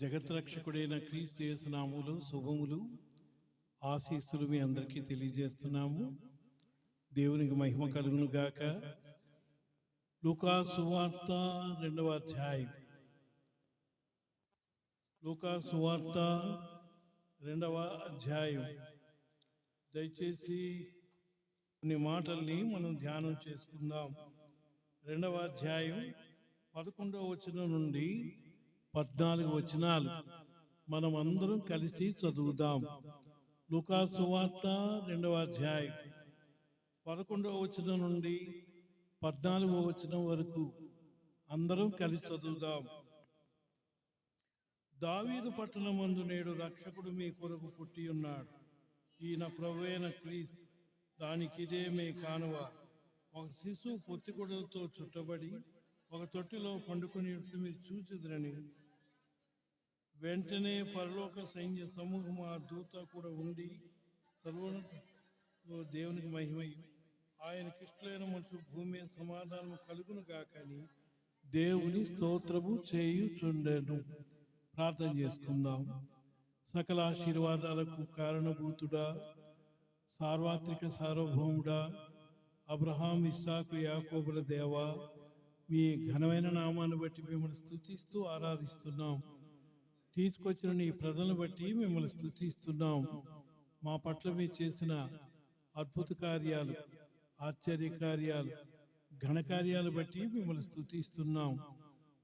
జగద్రక్షకుడైన క్రీస్తు యేసు నామములో శుభములు ఆశీస్సులు మీ అందరికీ తెలియజేస్తున్నాము. దేవునికి మహిమ కలుగును గాక. లూకా సువార్త 2వ అధ్యాయం. లూకా సువార్త 2వ అధ్యాయం. దయచేసి కొన్ని మాటల్ని మనం ధ్యానం చేసుకుందాం. 2వ అధ్యాయం 11వ వచనం నుండి 14 వచనాలు మనం అందరం కలిసి చదువుదాం. లూకా సువార్త 2వ అధ్యాయం 11వ వచనం నుండి 14వ వచనం వరకు అందరం కలిసి చదువుదాం. దావీదు పట్టణమందు నేడు రక్షకుడు మీ కొరకు పుట్టి ఉన్నాడు. ఈయన ప్రభువైన క్రీస్తు. దానికిదే మీ కానువ. ఒక శిశువు పొత్తిగుడ్డలతో చుట్టబడి ఒక తొట్టిలో పండుకొని మీరు చూసిద్రని. వెంటనే పరలోక సైన్య సమూహం ఆ దూత కూడా ఉండి సర్వోన్నత దేవునికి మహిమయు ఆయనకి ఇష్టమైన మనుషులు భూమి సమాధానం కలుగును గాకని దేవుని స్తోత్రము చేయుచుండెను. ప్రార్థన చేసుకుందాం. సకల ఆశీర్వాదాలకు కారణభూతుడా, సార్వత్రిక సార్వభౌముడా, అబ్రహాం, ఇస్సాకు, యాకోబుల దేవా, మీ ఘనమైన నామాన్ని బట్టి మిమ్మల్ని స్తుతిస్తూ ఆరాధిస్తున్నాం. తీసుకొచ్చిన నీ ప్రజలను బట్టి మిమ్మల్ని స్తుతిస్తున్నాం. మా పట్ల మీరు చేసిన అద్భుత కార్యాలు, ఆశ్చర్య కార్యాలు, ఘనకార్యాలు బట్టి మిమ్మల్ని స్తుతిస్తున్నాం.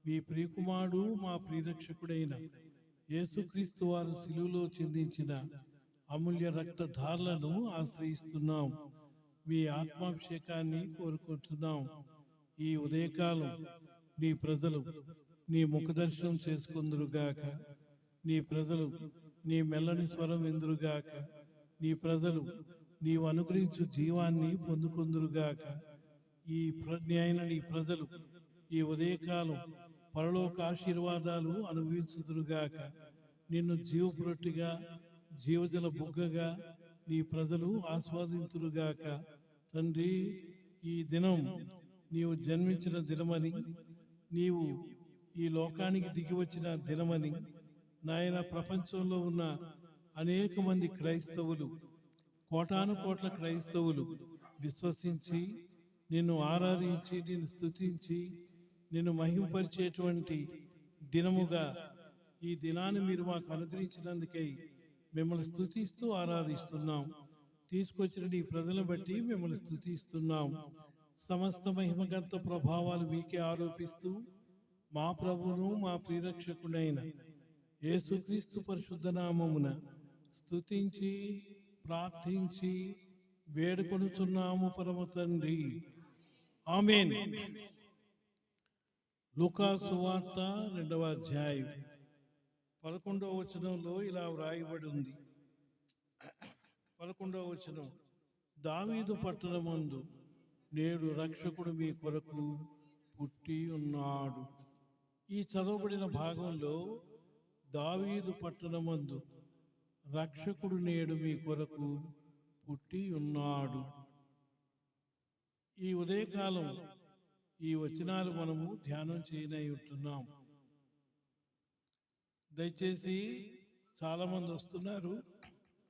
మీ ప్రియకుమారుడు, మా ప్రియరక్షకుడైన యేసుక్రీస్తు వారు శిలువలో చిందించిన అమూల్య రక్తధారలను ఆశ్రయిస్తున్నాం. మీ ఆత్మాభిషేకాన్ని కోరుకుంటున్నాం. ఈ ఉదయకాలం నీ ప్రజలు నీ ముఖదర్శనం చేసుకుందురుగాక. నీ ప్రజలు నీ మెల్లని స్వరం విందురుగాక. నీ ప్రజలు నీవు అనుగ్రహించు జీవాన్ని పొందుకుందురుగాక. ఈ ప్రజ్ఞ నీ ప్రజలు ఈ ఉదయకాలం పరలోక ఆశీర్వాదాలు అనుభవించుదురుగాక. నిన్ను జీవపురొట్టిగా, జీవజల బుగ్గగా నీ ప్రజలు ఆస్వాదించురుగాక. తండ్రి, ఈ దినం నీవు జన్మించిన దినమని, నీవు ఈ లోకానికి దిగి వచ్చిన దినమని నాయన, ప్రపంచంలో ఉన్న అనేక మంది క్రైస్తవులు, కోటాను కోట్ల క్రైస్తవులు విశ్వసించి నిన్ను ఆరాధించి నిన్ను స్తుతించి నిన్ను మహిమపరిచేటువంటి దినముగా ఈ దినాన్ని మీరు మాకు అనుగ్రహించినందుకై మిమ్మల్ని స్తుతిస్తూ ఆరాధిస్తున్నాం. తీసుకొచ్చిన నీ ప్రజలను బట్టి మిమ్మల్ని స్తుతిస్తున్నాం. సమస్త మహిమగంత ప్రభావాలు మీకే ఆరోపిస్తూ మా ప్రభువును మా ప్రియరక్షకుడైన యేసుక్రీస్తు పరిశుద్ధ నామమున స్తుతించి ప్రార్థించి వేడుకొనుచున్నాము పరమ తండ్రి. ఆమేన్. లూకా సువార్త 2వ అధ్యాయం 11వ వచనంలో ఇలా వ్రాయబడి ఉంది. 11వ వచనం, దావీదు పట్టణమందు నేడు రక్షకుడు మీ కొరకు పుట్టి ఉన్నాడు. ఈ చదవబడిన భాగంలో దావీదు పట్టణమందు రక్షకుడు నేడు మీ కొరకు పుట్టి ఉన్నాడు. ఈ ఉదయకాలం ఈ వచనాలు మనము ధ్యానం చేయనై ఉంటున్నాం. దయచేసి చాలా మంది వస్తున్నారు,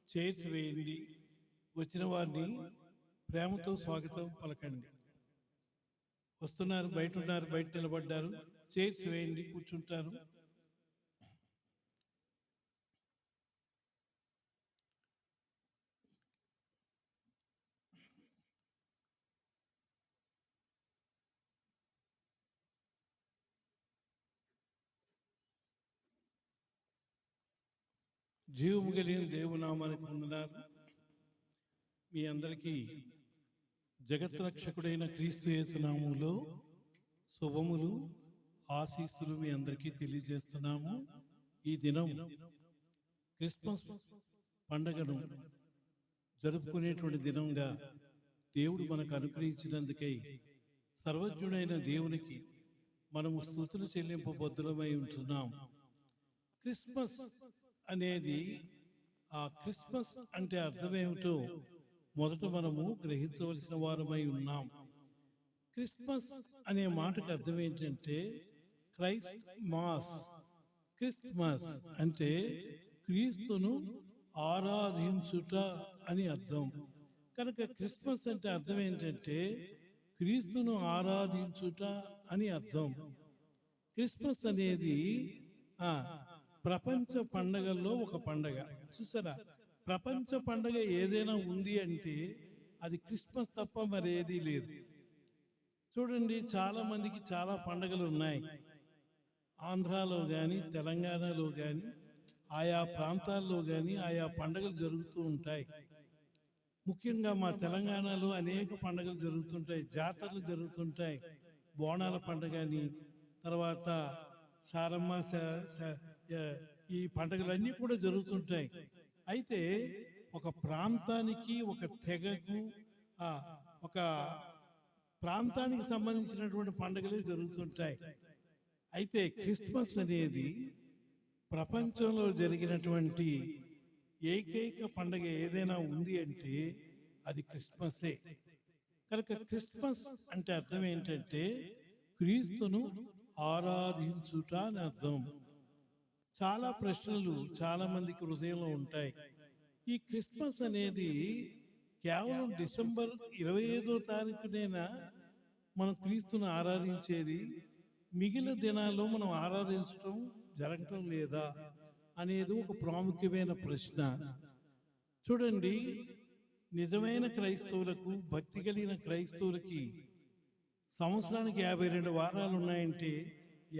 చైర్స్ వేయండి. వచ్చిన వారిని ప్రేమతో స్వాగతం పలకండి. వస్తున్నారు, బయట ఉన్నారు, బయట నిలబడ్డారు, చైర్స్ వేయండి, కూర్చుంటారు. జీవము కలిగిన దేవునామానికి వందనాలు. మీ అందరికీ జగద్రక్షకుడైన క్రీస్తు యేసు నామములో శుభములు, ఆశీస్సులు మీ అందరికీ తెలియజేస్తున్నాము. ఈ దినం క్రిస్మస్ పండగను జరుపుకునేటువంటి దినంగా దేవుడు మనకు అనుగ్రహించినందుకై సర్వజ్ఞుడైన దేవునికి మనము స్తుతులు చెల్లింపబద్ధులమై ఉంటున్నాం. క్రిస్మస్ అనేది, ఆ క్రిస్మస్ అంటే అర్థమేమిటో మొదట మనము గ్రహించవలసిన వారమై ఉన్నాం. క్రిస్మస్ అనే మాటకు అర్థం ఏంటంటే క్రైస్ట్ మాస్, క్రిస్మస్ అంటే క్రీస్తును ఆరాధించుట అని అర్థం. కనుక క్రిస్మస్ అంటే అర్థం ఏంటంటే క్రీస్తును ఆరాధించుట అని అర్థం. క్రిస్మస్ అనేది ఆ ప్రపంచ పండగల్లో ఒక పండగ. చూసారా, ప్రపంచ పండగ ఏదైనా ఉంది అంటే అది క్రిస్మస్ తప్ప మరేదీ లేదు. చూడండి, చాలా మందికి చాలా పండగలు ఉన్నాయి. ఆంధ్రాలో కానీ తెలంగాణలో కానీ ఆయా ప్రాంతాల్లో కానీ ఆయా పండగలు జరుగుతూ ఉంటాయి. ముఖ్యంగా మా తెలంగాణలో అనేక పండుగలు జరుగుతుంటాయి, జాతరలు జరుగుతుంటాయి. బోనాల పండుగ అని, తర్వాత సారమ్మ ఈ పండుగలన్నీ కూడా జరుగుతుంటాయి. అయితే ఒక ప్రాంతానికి, ఒక తెగకు, ఒక ప్రాంతానికి సంబంధించినటువంటి పండుగలే జరుగుతుంటాయి. అయితే క్రిస్మస్ అనేది ప్రపంచంలో జరిగినటువంటి ఏకైక పండుగ ఏదైనా ఉంది అంటే అది క్రిస్మస్సే. కనుక క్రిస్మస్ అంటే అర్థం ఏంటంటే క్రీస్తును ఆరాధించుట అని అర్థం. చాలా ప్రశ్నలు చాలా మందికి హృదయంలో ఉంటాయి. ఈ క్రిస్మస్ అనేది కేవలం డిసెంబర్ 25వ తారీఖునేనా మనం క్రీస్తును ఆరాధించేది? మిగిలిన దినాల్లో మనం ఆరాధించడం జరగటం లేదా అనేది ఒక ప్రాముఖ్యమైన ప్రశ్న. చూడండి, నిజమైన క్రైస్తవులకు, భక్తి కలిగిన క్రైస్తవులకి సంవత్సరానికి 52 వారాలు ఉన్నాయంటే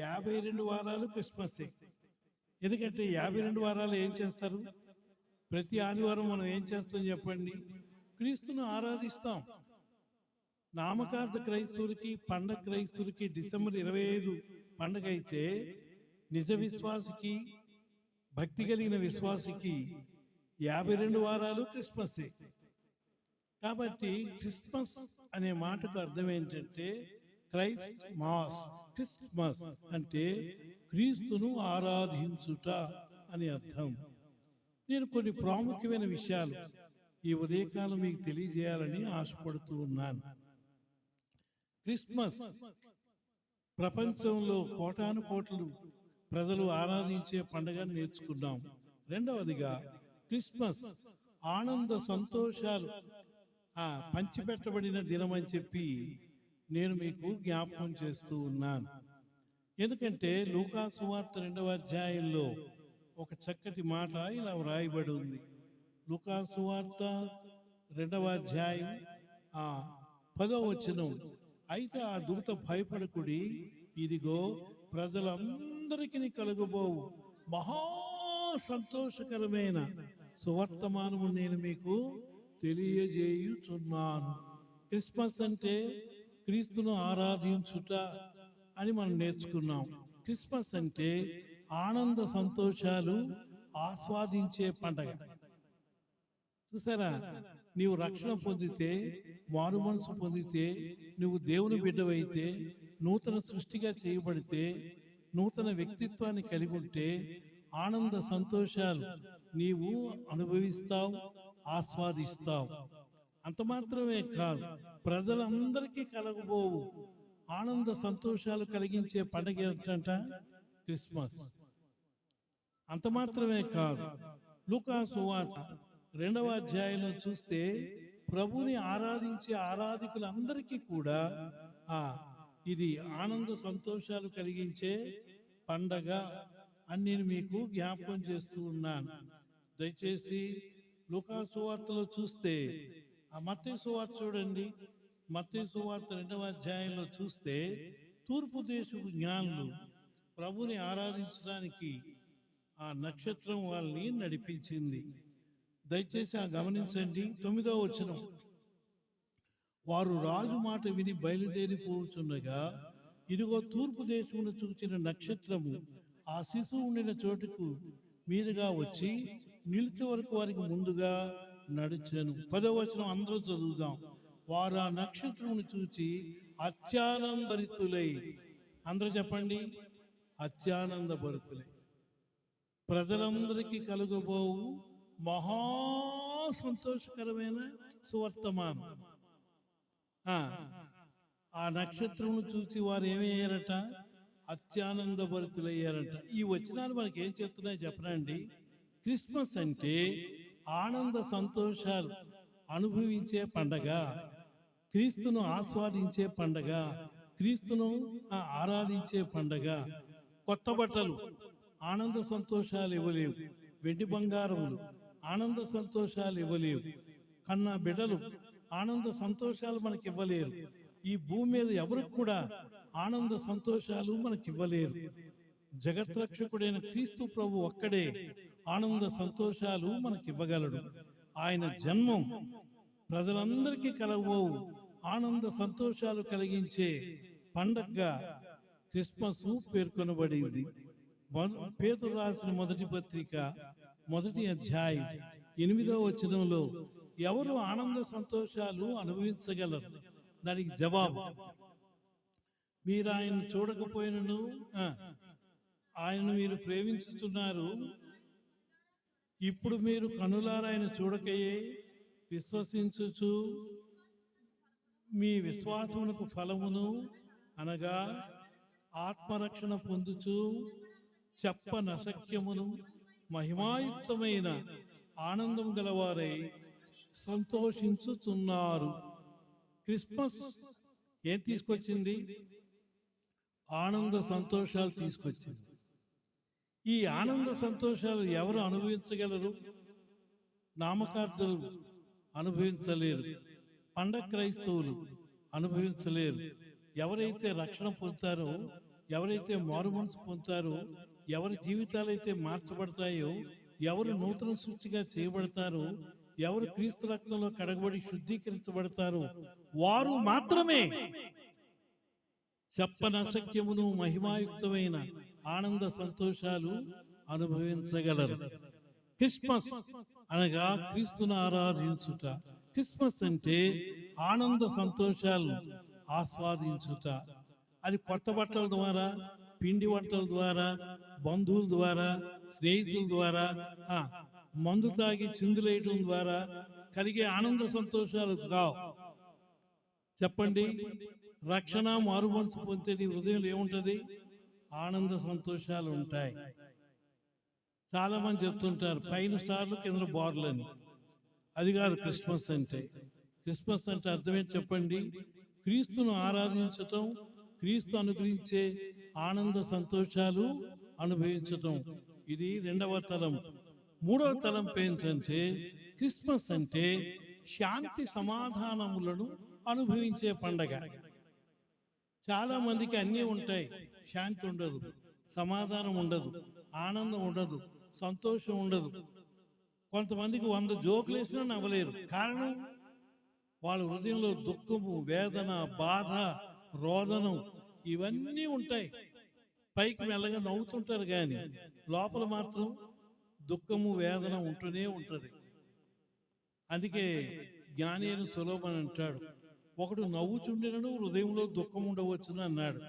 52 వారాలు క్రిస్మస్సే. ఎందుకంటే 52 వారాలు ఏం చేస్తారు? ప్రతి ఆదివారం మనం ఏం చేస్తాం చెప్పండి? క్రీస్తును ఆరాధిస్తాం. నామకార్థ క్రైస్తవులకి, పండగ క్రైస్తవులకి డిసెంబర్ 25 పండగ అయితే నిజ విశ్వాసికి, భక్తి కలిగిన విశ్వాసికి 52 వారాలు క్రిస్మస్సే. కాబట్టి క్రిస్మస్ అనే మాటకు అర్థం ఏంటంటే క్రైస్ట్ మాస్. క్రిస్మస్ అంటే క్రీస్తును ఆరాధించుట అని అర్థం. నేను కొన్ని ప్రాముఖ్యమైన విషయాలు ఈ ఉదయకాలం మీకు తెలియజేయాలని ఆశపడుతూ ఉన్నాను. క్రిస్మస్ ప్రపంచంలో కోటాను కోట్లు ప్రజలు ఆరాధించే పండుగను నేర్చుకున్నాం. రెండవదిగా క్రిస్మస్ ఆనంద సంతోషాలు పంచిపెట్టబడిన దినం అని చెప్పి నేను మీకు జ్ఞాపకం చేస్తూ ఉన్నాను. ఎందుకంటే లూకా సువార్త 2వ అధ్యాయంలో ఒక చక్కటి మాట ఇలా వ్రాయబడి ఉంది. లూకా సువార్త 2వ అధ్యాయం 10వ వచనం. అయితే ఆ దూత భయపడకుడి, ఇదిగో ప్రజలందరికీ కలుగబోవు మహా సంతోషకరమైన సువర్తమానము నేను మీకు తెలియజేయుచున్నాను. క్రిస్మస్ అంటే క్రీస్తును ఆరాధించుట అని మనం నేర్చుకున్నాం. క్రిస్మస్ అంటే ఆనంద సంతోషాలు ఆస్వాదించే పండగ. చూసారా, నీవు రక్షణ పొందితే, మారు మనసు పొందితే, నువ్వు దేవుని బిడ్డవైతే, నూతన సృష్టిగా చేయబడితే, నూతన వ్యక్తిత్వాన్ని కలిగి ఉంటే ఆనంద సంతోషాలు నీవు అనుభవిస్తావు, ఆస్వాదిస్తావు. అంత మాత్రమే కాదు, ప్రజలందరికీ కలగబోవు ఆనంద సంతోషాలు కలిగించే పండుగ ఏంటంట? క్రిస్మస్. అంత మాత్రమే కాదు, లూకా సువార్త 2వ అధ్యాయంలో చూస్తే ప్రభుని ఆరాధించే ఆరాధికులందరికీ కూడా ఇది ఆనంద సంతోషాలు కలిగించే పండగ అని నేను మీకు జ్ఞాపకం చేస్తూ ఉన్నాను. దయచేసి లూకా సువార్తలో చూస్తే మత్తయి సువార్త చూడండి. మత్తయి సువార్త 2వ అధ్యాయంలో చూస్తే తూర్పు దేశపు జ్ఞానులు ప్రభుని ఆరాధించడానికి ఆ నక్షత్రం వాళ్ళని నడిపించింది. దయచేసి గమనించండి. 9వ వచనం. వారు రాజు మాట విని బయలుదేరిపోచుండగా ఇదిగో తూర్పు దేశమును చూచిన నక్షత్రము ఆ శిశువు ఉండిన చోటుకు మీదుగా వచ్చి నిలిచే వరకు వారికి ముందుగా నడిచాను. 10వ వచనం అందరూ చదువుదాం. వారు ఆ నక్షత్రమును చూచి అత్యానందభరితులై, అందరూ చెప్పండి, అత్యానందభరితులై, ప్రజలందరికీ కలుగబోవు మహా సంతోషకరమైన సువర్తమానం. ఆ నక్షత్రమును చూసి వారు ఏమయ్యారట? అత్యానందభరితులయ్యారంట. ఈ వచనాలు మనకి ఏం చెప్తున్నాయి చెప్పనండి. క్రిస్మస్ అంటే ఆనంద సంతోషాలు అనుభవించే పండగ, క్రీస్తును ఆస్వాదించే పండగ, క్రీస్తును ఆరాధించే పండగ. కొత్త బట్టలు ఆనంద సంతోషాలు ఇవ్వలేవు, వెండి బంగారములు ఆనంద సంతోషాలు ఇవ్వలేవు, కన్నా బిడ్డలు ఆనంద సంతోషాలు మనకి ఇవ్వలేరు. ఈ భూమి మీద ఎవరికి కూడా ఆనంద సంతోషాలు మనకి ఇవ్వలేరు. జగత్రక్షకుడైన క్రీస్తు ప్రభు ఒక్కడే ఆనంద సంతోషాలు మనకి ఇవ్వగలడు. ఆయన జన్మం ప్రజలందరికీ కలగబోవు ఆనంద సంతోషాలు కలిగించే పండగగా క్రిస్మస్ పేర్కొనబడింది. పేతురు రాసిన మొదటి పత్రిక 1వ అధ్యాయం 8వ వచనంలో ఎవరు ఆనంద సంతోషాలు అనుభవించగలరు? దానికి జవాబు, మీరు ఆయన చూడకపోయినను ఆయనను మీరు ప్రేమించుతున్నారు. ఇప్పుడు మీరు కనులారా ఆయన చూడకయే విశ్వసించుచు మీ విశ్వాసమునకు ఫలమును అనగా ఆత్మరక్షణ పొందుచు చెప్పనసఖ్యమును మహిమాయుక్తమైన ఆనందం గలవారై సంతోషించుతున్నారు. క్రిస్మస్ ఏం తీసుకొచ్చింది? ఆనంద సంతోషాలు తీసుకొచ్చింది. ఈ ఆనంద సంతోషాలు ఎవరు అనుభవించగలరు? నామకార్థులు అనుభవించలేరు, పండగ క్రైస్తవులు అనుభవించలేరు. ఎవరైతే రక్షణ పొందుతారో, ఎవరైతే మారు మనసు పొందుతారో, ఎవరి జీవితాలైతే మార్చబడతాయో, ఎవరు నూతన సృష్టిగా చేయబడతారో, ఎవరు క్రీస్తు రక్తంలో కడగబడి శుద్ధీకరించబడతారో వారు మాత్రమే చెప్పనసఖ్యమును మహిమాయుక్తమైన ఆనంద సంతోషాలు అనుభవించగలరు. క్రిస్మస్ అనగా క్రీస్తును ఆరాధించుట. క్రిస్మస్ అంటే ఆనంద సంతోషాలు ఆస్వాదించుట. అది కొత్త బట్టల ద్వారా, పిండి వంటల ద్వారా, బంధువుల ద్వారా, స్నేహితుల ద్వారా, మందు తాగి చిందులేయటం ద్వారా కలిగే ఆనంద సంతోషాలు కావు. చెప్పండి, రక్షణ మారు మనసు పొందితే నీ హృదయంలో ఏముంటది? ఆనంద సంతోషాలు ఉంటాయి. చాలా మంది చెప్తుంటారు పైన స్టార్లు కింద బార్లు అని. అది కాదు క్రిస్మస్ అంటే. క్రిస్మస్ అంటే అర్థమేంటి చెప్పండి? క్రీస్తును ఆరాధించటం, క్రీస్తు అనుగ్రహించే ఆనంద సంతోషాలు అనుభవించటం. ఇది 2వ తలం. 3వ తలంపు ఏంటంటే క్రిస్మస్ అంటే శాంతి సమాధానములను అనుభవించే పండగ. చాలా మందికి అన్నీ ఉంటాయి, శాంతి ఉండదు, సమాధానం ఉండదు, ఆనందం ఉండదు, సంతోషం ఉండదు. కొంతమందికి 100 జోకులు వేసినా నవ్వలేరు. కారణం, వాళ్ళ హృదయంలో దుఃఖము, వేదన, బాధ, రోదనం ఇవన్నీ ఉంటాయి. పైకి మెల్లగా నవ్వుతుంటారు కానీ లోపల మాత్రం దుఃఖము, వేదన ఉంటూనే ఉంటుంది. అందుకే జ్ఞాని అయిన సొలొమోను అంటాడు, ఒకడు నవ్వుచుండినను హృదయంలో దుఃఖం ఉండవచ్చును అన్నాడు.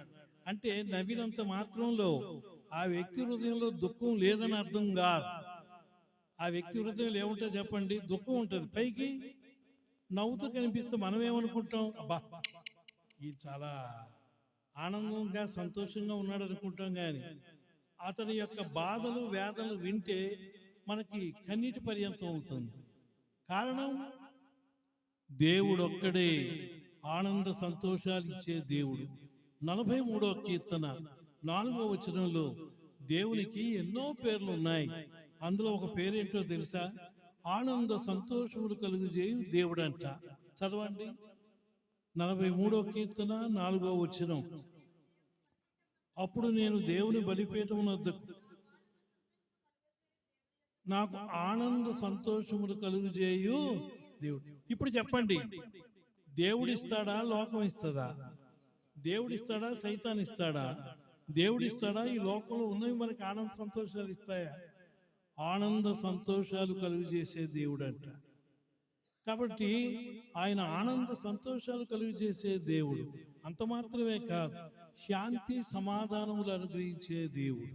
అంటే నవ్వినంత మాత్రంలో ఆ వ్యక్తి హృదయంలో దుఃఖం లేదని అర్థం కాదు. ఆ వ్యక్తి హృదయంలో ఏముంటుంది చెప్పండి? దుఃఖం ఉంటుంది. పైకి నవ్వుతూ కనిపిస్తే మనం ఏమనుకుంటాం? అబ్బా, ఈ చాలా ఆనందంగా సంతోషంగా ఉన్నాడు అనుకుంటాం. కానీ అతని యొక్క బాధలు, వేదనలు వింటే మనకి కన్నీటి పర్యంతం అవుతుంది. కారణం, దేవుడు ఒక్కడే ఆనంద సంతోషాలు ఇచ్చే దేవుడు. 43వ కీర్తన 4వ వచనంలో దేవునికి ఎన్నో పేర్లు ఉన్నాయి. అందులో ఒక పేరేంటో తెలుసా? ఆనంద సంతోషములు కలుగజేయు దేవుడు అంట. చదవండి, 43వ కీర్తన 4వ వచనం. అప్పుడు నేను దేవుని బలిపీఠం వద్దకు నాకు ఆనంద సంతోషములు కలుగజేయు దేవుడు. ఇప్పుడు చెప్పండి, దేవుడిస్తాడా, లోకం ఇస్తుందా? దేవుడిస్తాడా, సైతాన్ ఇస్తాడా? దేవుడిస్తాడా? ఈ లోకంలో ఉన్నవి మనకి ఆనంద సంతోషాలు ఇస్తాయా? ఆనంద సంతోషాలు కలుగజేసే దేవుడు అంట. కాబట్టి ఆయన ఆనంద సంతోషాలు కలుగజేసే దేవుడు. అంత మాత్రమే కాదు, శాంతి సమాధానములు అనుగ్రహించే దేవుడు.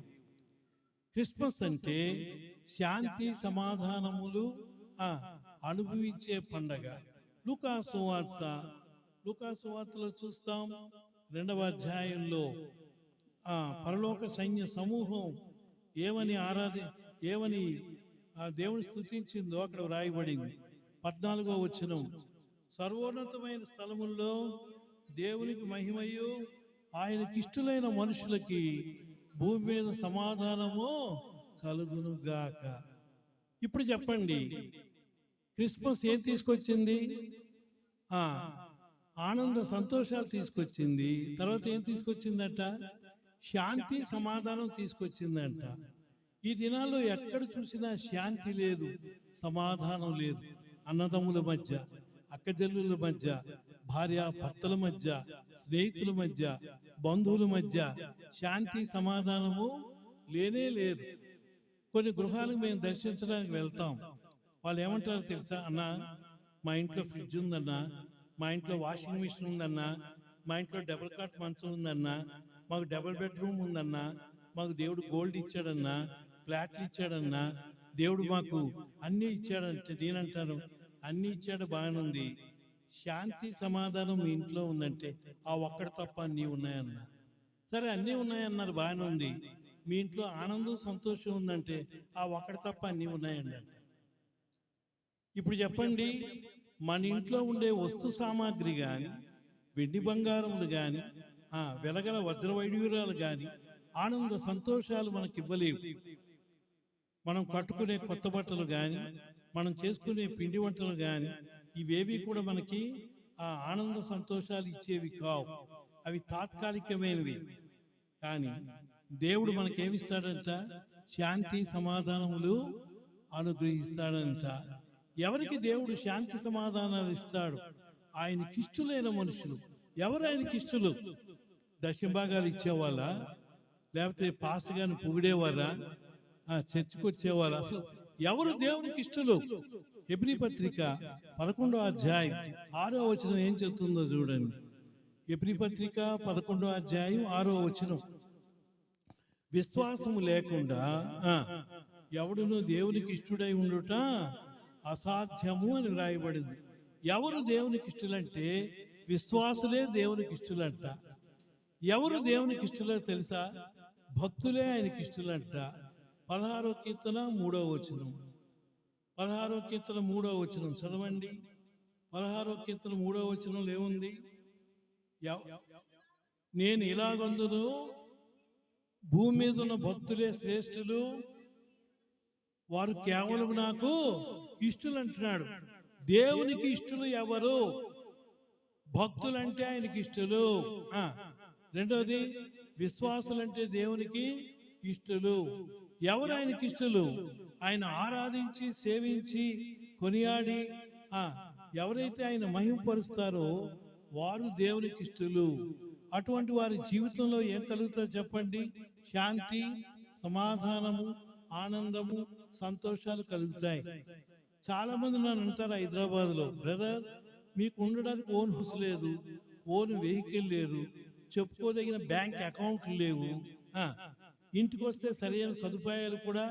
క్రిస్మస్ అంటే శాంతి సమాధానములు అనుభవించే పండగ. లూకా సువార్తలో చూస్తాం, 2వ అధ్యాయంలో ఆ పరలోక సైన్య సమూహం ఏమని ఏమని ఆ దేవుని స్తుతించిందో అక్కడ వ్రాయబడింది. 14వ వచనం, సర్వోన్నతమైన స్థలముల్లో దేవునికి మహిమయు ఆయనకిష్టులైన మనుషులకి భూమి మీద సమాధానము కలుగును గాక. ఇప్పుడు చెప్పండి, క్రిస్మస్ ఏం తీసుకొచ్చింది? ఆ ఆనంద సంతోషాలు తీసుకొచ్చింది. తర్వాత ఏం తీసుకొచ్చిందట? శాంతి సమాధానం తీసుకొచ్చిందంట. ఈ దినాల్లో ఎక్కడ చూసినా శాంతి లేదు, సమాధానం లేదు. అన్నదమ్ముల మధ్య, అక్కజల్లుల మధ్య, భార్య భర్తల మధ్య, స్నేహితుల మధ్య, బంధువుల మధ్య శాంతి సమాధానము లేనే లేదు. కొన్ని గృహాలకు మేము దర్శించడానికి వెళ్తాం. వాళ్ళు ఏమంటారో తెలుసా? అన్న, మా ఇంట్లో ఫ్రిడ్జ్ ఉందన్నా, మా ఇంట్లో వాషింగ్ మిషన్ ఉందన్నా, మా ఇంట్లో డబుల్ కాట్ మంచం ఉందన్నా, మాకు డబుల్ బెడ్రూమ్ ఉందన్నా, మాకు దేవుడు గోల్డ్ ఇచ్చాడన్నా, ఫ్లాట్లు ఇచ్చాడన్నా, దేవుడు మాకు అన్నీ ఇచ్చాడంటే నేనంటాను, అన్నీ ఇచ్చాడు, బాగానే ఉంది. శాంతి సమాధానం మీ ఇంట్లో ఉందంటే ఆ ఒక్కటి తప్ప అన్నీ ఉన్నాయన్నా. సరే, అన్నీ ఉన్నాయన్నారు, బాగానే ఉంది. మీ ఇంట్లో ఆనందం సంతోషం ఉందంటే ఆ ఒక్కటి తప్ప అన్నీ ఉన్నాయండి అంట. ఇప్పుడు చెప్పండి, మన ఇంట్లో ఉండే వస్తు సామాగ్రి కానీ, వెండి బంగారములు కానీ, వెలగల వజ్రవైడూర్యాలు కానీ ఆనంద సంతోషాలు మనకి ఇవ్వలేవు. మనం కట్టుకునే కొత్త బట్టలు కానీ, మనం చేసుకునే పిండి వంటలు కానీ, ఇవేవి కూడా మనకి ఆ ఆనంద సంతోషాలు ఇచ్చేవి కావు. అవి తాత్కాలికమైనవి. కానీ దేవుడు మనకేమిస్తాడంట? శాంతి సమాధానములు అనుగ్రహిస్తాడంట. ఎవరికి దేవుడు శాంతి సమాధానాలు ఇస్తాడు? ఆయనకిష్టులైన మనుషులు. ఎవరు ఆయనకిష్టులు? దశంభాగాలు ఇచ్చేవాళ్ళ, లేకపోతే పాస్టర్ గారిని పొగిడేవారా, చర్చికి వచ్చేవారు? అసలు ఎవరు దేవునికి ఇష్టలు? హెబ్రీ పత్రిక 11వ అధ్యాయం 6వ వచనం ఏం చెప్తుందో చూడండి. హెబ్రీ పత్రిక 11వ అధ్యాయం 6వ వచనం, విశ్వాసము లేకుండా ఎవడును దేవునికి ఇష్టడై ఉండుట అసాధ్యము అని వ్రాయబడింది. ఎవరు దేవునికి ఇష్టలంటే విశ్వాసులే దేవునికి ఇష్టలంట. ఎవరు దేవునికి ఇష్టలో తెలుసా? భక్తులే ఆయనకి ఇష్టలంట. 16వ కీర్తన 3వ వచనం, 16వ కీర్తన 3వ వచనం చదవండి. 16వ కీర్తన 3వ వచనంలో ఏముంది? నేను ఇలాగొందును, భూమి మీద ఉన్న భక్తులే శ్రేష్ఠులు, వారు కేవలం నాకు ఇష్టలు అంటున్నాడు. దేవునికి ఇష్టలు ఎవరు? భక్తులంటే ఆయనకి ఇష్టలు. రెండవది, విశ్వాసులంటే దేవునికి ఇష్టలు. ఎవరు ఆయనకి ఇష్టలు? ఆయన ఆరాధించి సేవించి కొనియాడి ఎవరైతే ఆయన మహిమపరుస్తారో వారు దేవునికి ఇష్టలు. అటువంటి వారి జీవితంలో ఏం కలుగుతుందో చెప్పండి? శాంతి, సమాధానము, ఆనందము, సంతోషాలు కలుగుతాయి. చాలా మంది నన్ను అంటారు హైదరాబాద్లో, బ్రదర్ మీకు ఉండడానికి ఓన్ హౌస్ లేదు, ఓన్ వెహికల్ లేదు, చెప్పుకోదగిన బ్యాంక్ అకౌంట్లు లేవు, ఇంటికి వస్తే సరైన సదుపాయాలు కూడా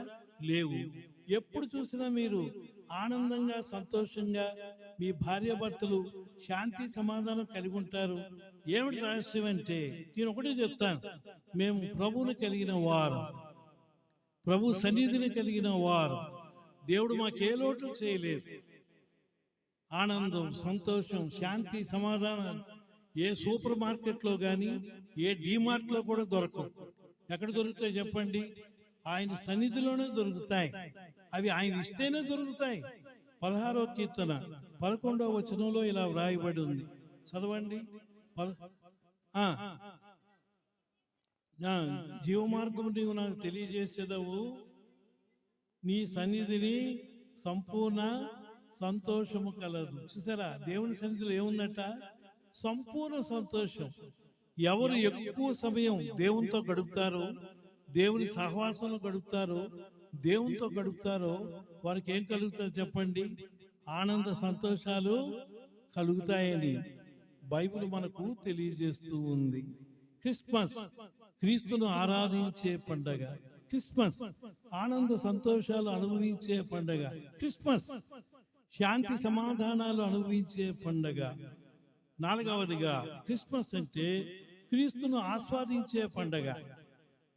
లేవు. ఎప్పుడు చూసినా మీరు ఆనందంగా సంతోషంగా మీ భార్యాభర్తలు శాంతి సమాధానం కలిగి ఉంటారు. ఏమిటి రహస్యం అంటే నేను ఒకటే చెప్తాను, మేము ప్రభువుని కలిగిన వారు, ప్రభు సన్నిధిని కలిగిన వారు. దేవుడు మాకే లోటు చేయలేదు. ఆనందం, సంతోషం, శాంతి, సమాధానాలు ఏ సూపర్ మార్కెట్లో కానీ ఏ డీమార్ట్లో కూడా దొరకవు. ఎక్కడ దొరుకుతాయి చెప్పండి? ఆయన సన్నిధిలోనే దొరుకుతాయి. అవి ఆయన ఇస్తేనే దొరుకుతాయి. 16వ కీర్తన 11వ వచనంలో ఇలా వ్రాయబడి ఉంది, చదవండి. జీవమార్గము నీవు నాకు తెలియజేసేదవు, నీ సన్నిధిని సంపూర్ణ సంతోషము కలదు. చూసారా, దేవుని సన్నిధిలో ఏముందట? సంపూర్ణ సంతోషం. ఎవరు ఎక్కువ సమయం దేవునితో గడుపుతారో, దేవుని సహవాసంలో గడుపుతారో, దేవునితో గడుపుతారో వారికి ఏం కలుగుతారో చెప్పండి? ఆనంద సంతోషాలు కలుగుతాయని బైబిల్ మనకు తెలియజేస్తూ ఉంది. క్రిస్మస్ క్రీస్తును ఆరాధించే పండగ. క్రిస్మస్ ఆనంద సంతోషాలు అనుభవించే పండగ. క్రిస్మస్ శాంతి సమాధానాలు అనుభవించే పండగ. 4వదిగా క్రిస్మస్ అంటే క్రీస్తును ఆస్వాదించే పండగ.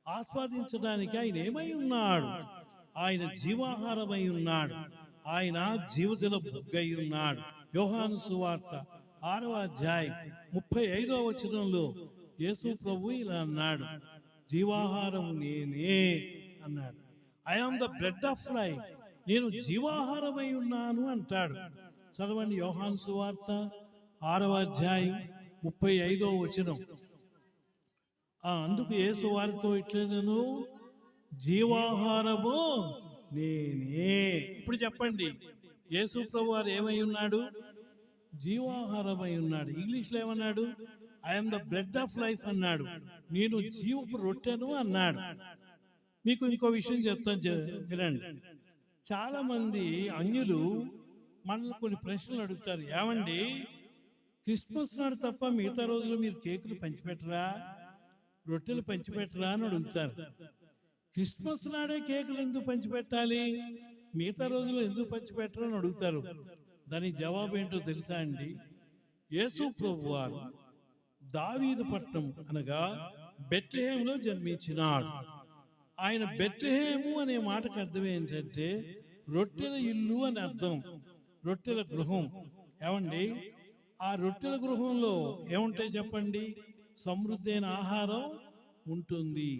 ఆస్వాదించడానికి ఆయన ఏమై ఉన్నాడు? ఆయన జీవాహారమై ఉన్నాడు. ఆయన జీవజల బుగ్గై ఉన్నాడు. యోహాను సువార్త 6వ అధ్యాయం 35వ వచనంలో యేసు ప్రభు ఇలా అన్నాడు, జీవాహారం నేనే అన్నాడు. I am the bread of life, నేను జీవాహారమై ఉన్నాను అంటాడు. చదవండి యోహాను సువార్త 6వ అధ్యాయం 35వ వచనం. అందుకు యేసు వారితో ఇట్లనెను, జీవాహారము నేనే. ఇప్పుడు చెప్పండి, యేసు ప్రభు వారు ఏమై ఉన్నాడు? జీవాహారమై ఉన్నాడు. ఇంగ్లీష్లో ఏమన్నాడు? I'm the bread of life అన్నాడు. నేను జీవపు రొట్టెను అన్నాడు. మీకు ఇంకో విషయం చెప్తాను, వినండి. చాలా మంది అన్యులు మనల్ని కొన్ని ప్రశ్నలు అడుగుతారు. ఏమండి, క్రిస్మస్ నాడు తప్ప మిగతా రోజులు మీరు కేకులు పంచిపెట్టరా, రొట్టెలు పంచిపెట్టరా అని అడుగుతారు. క్రిస్మస్ నాడే కేకులు ఎందుకు పంచిపెట్టాలి, మిగతా రోజులు ఎందుకు పంచిపెట్టరు అని అడుగుతారు. దానికి జవాబు ఏంటో తెలుసా అండి? యేసు ప్రభు వారు దావీదు పట్టణం అనగా బెత్లెహేములో జన్మించినాడు. ఆయన బెత్లెహేము అనే మాటకు అర్థం ఏంటంటే రొట్టెల ఇల్లు అని అర్థం, రొట్టెల గృహం. ఏమండి, ఆ రొట్టెల గృహంలో ఏముంటాయి చెప్పండి? సమృద్ధి అయిన ఆహారం ఉంటుంది.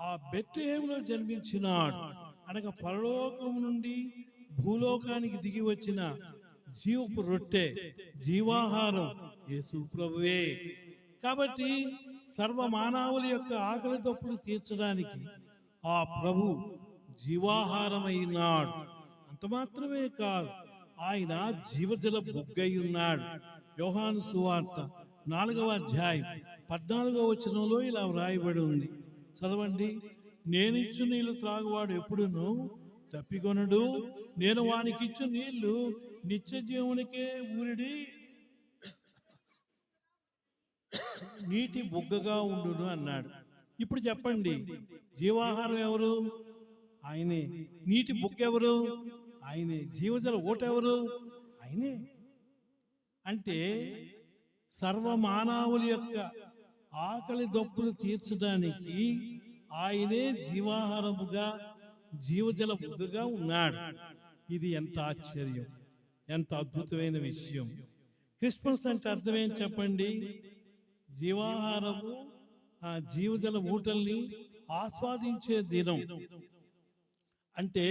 ఆ బెత్లెహేములో జన్మించినాడు అనగా పరలోకం నుండి భూలోకానికి దిగి వచ్చిన జీవపు రొట్టె, జీవాహారం యేసు ప్రభువే. కాబట్టి సర్వ మానవుల యొక్క ఆకలి దప్పులు తీర్చడానికి ఆ ప్రభు జీవాహారమైనాడు. అంత మాత్రమే కాదు, ఆయన జీవజల బుగ్గై ఉన్నాడు. యోహాను సువార్త 4వ అధ్యాయం 14వ వచనంలో ఇలా వ్రాయబడి ఉంది. చదవండి. నేనిచ్చు నీళ్లు త్రాగువాడు ఎప్పుడును తప్పికొనడు, నేను వానికిచ్చు నీళ్లు నిత్య జీవునికే ఊరిడి నీటి బుగ్గగా ఉండును అన్నాడు. ఇప్పుడు చెప్పండి, జీవాహారం ఎవరు? ఆయనే. నీటి బుగ్గ ఎవరు? ఆయనే. జీవజల ఊట ఎవరు? ఆయనే. అంటే సర్వమానవుల యొక్క ఆకలి దప్పులు తీర్చడానికి ఆయనే జీవాహారముగా, జీవజల బుగ్గగా ఉన్నాడు. ఇది ఎంత ఆశ్చర్యం, ఎంత అద్భుతమైన విషయం. క్రిస్మస్ అంటే అర్థం ఏంటి చెప్పండి? జీవాహారము, ఆ జీవజల ఊటల్ని ఆస్వాదించే దినం. అంటే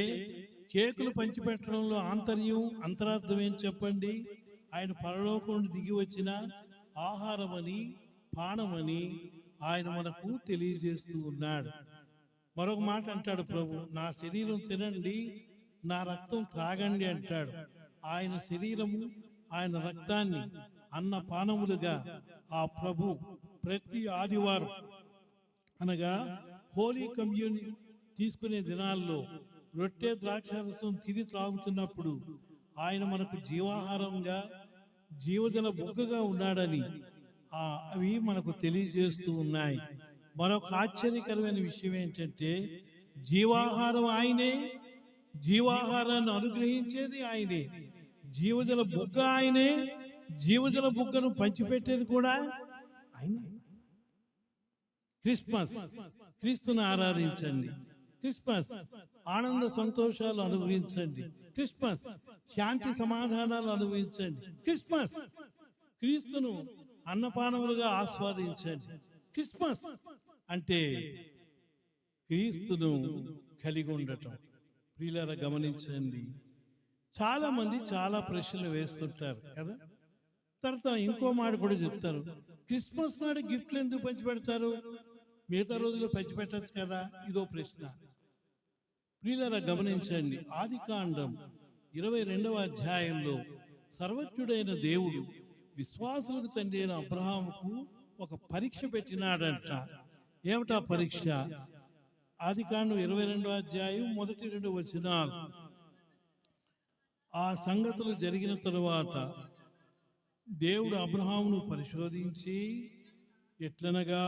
కేకులు పంచిపెట్టడంలో అంతరార్థం ఏంటి చెప్పండి? ఆయన పరలోకం నుండి దిగి వచ్చిన ఆహారమని, పానమని ఆయన మనకు తెలియజేస్తూ ఉన్నాడు. మరొక మాట అంటాడు ప్రభు, నా శరీరం తినండి, నా రక్తం త్రాగండి అంటాడు. ఆయన శరీరము, ఆయన రక్తాన్ని అన్న పానములుగా ఆ ప్రభు ప్రతి ఆదివారం అనగా హోలీ కమ్యూనియన్ తీసుకునే దినాల్లో రొట్టె ద్రాక్షారసం తిని త్రాగుతున్నప్పుడు ఆయన మనకు జీవాహారంగా, జీవజల బుగ్గగా ఉన్నాడని అవి మనకు తెలియజేస్తూ ఉన్నాయి. మరొక ఆశ్చర్యకరమైన విషయం ఏంటంటే జీవాహారం ఆయనే, జీవాహారాన్ని అనుగ్రహించేది ఆయనే, జీవజల బుగ్గ ఆయనే, జీవజల బుగ్గను పంచిపెట్టేది కూడా ఆయనే. క్రిస్మస్, క్రీస్తును ఆరాధించండి. క్రిస్మస్, ఆనంద సంతోషాలు అనుభవించండి. క్రిస్మస్, శాంతి సమాధానాలు అనుభవించండి. క్రిస్మస్, క్రీస్తును అన్నపానములుగా ఆస్వాదించండి. క్రిస్మస్ అంటే క్రీస్తును కలిగి ఉండటం. ప్రియులారా గమనించండి, చాలా మంది చాలా ప్రశ్నలు వేస్తుంటారు కదా. తర్వాత ఇంకో మాట కూడా చెప్తారు, క్రిస్మస్ నాడు గిఫ్ట్లు ఎందుకు పంచిపెడతారు, మిగతా రోజులు పంచిపెట్టచ్చు కదా. ఇదో ప్రశ్న. ప్రియులారా గమనించండి, ఆదికాండం 22వ అధ్యాయంలో సర్వజ్ఞుడైన దేవుడు విశ్వాసులకు తండ్రి అయిన అబ్రహాముకు ఒక పరీక్ష పెట్టినాడంట. ఏమిటా పరీక్ష? ఆదికాండం 22వ అధ్యాయం 1-2 వచనాలు. ఆ సంగతులు జరిగిన తరువాత దేవుడు అబ్రహామును పరిశోధించి ఎట్లనగా,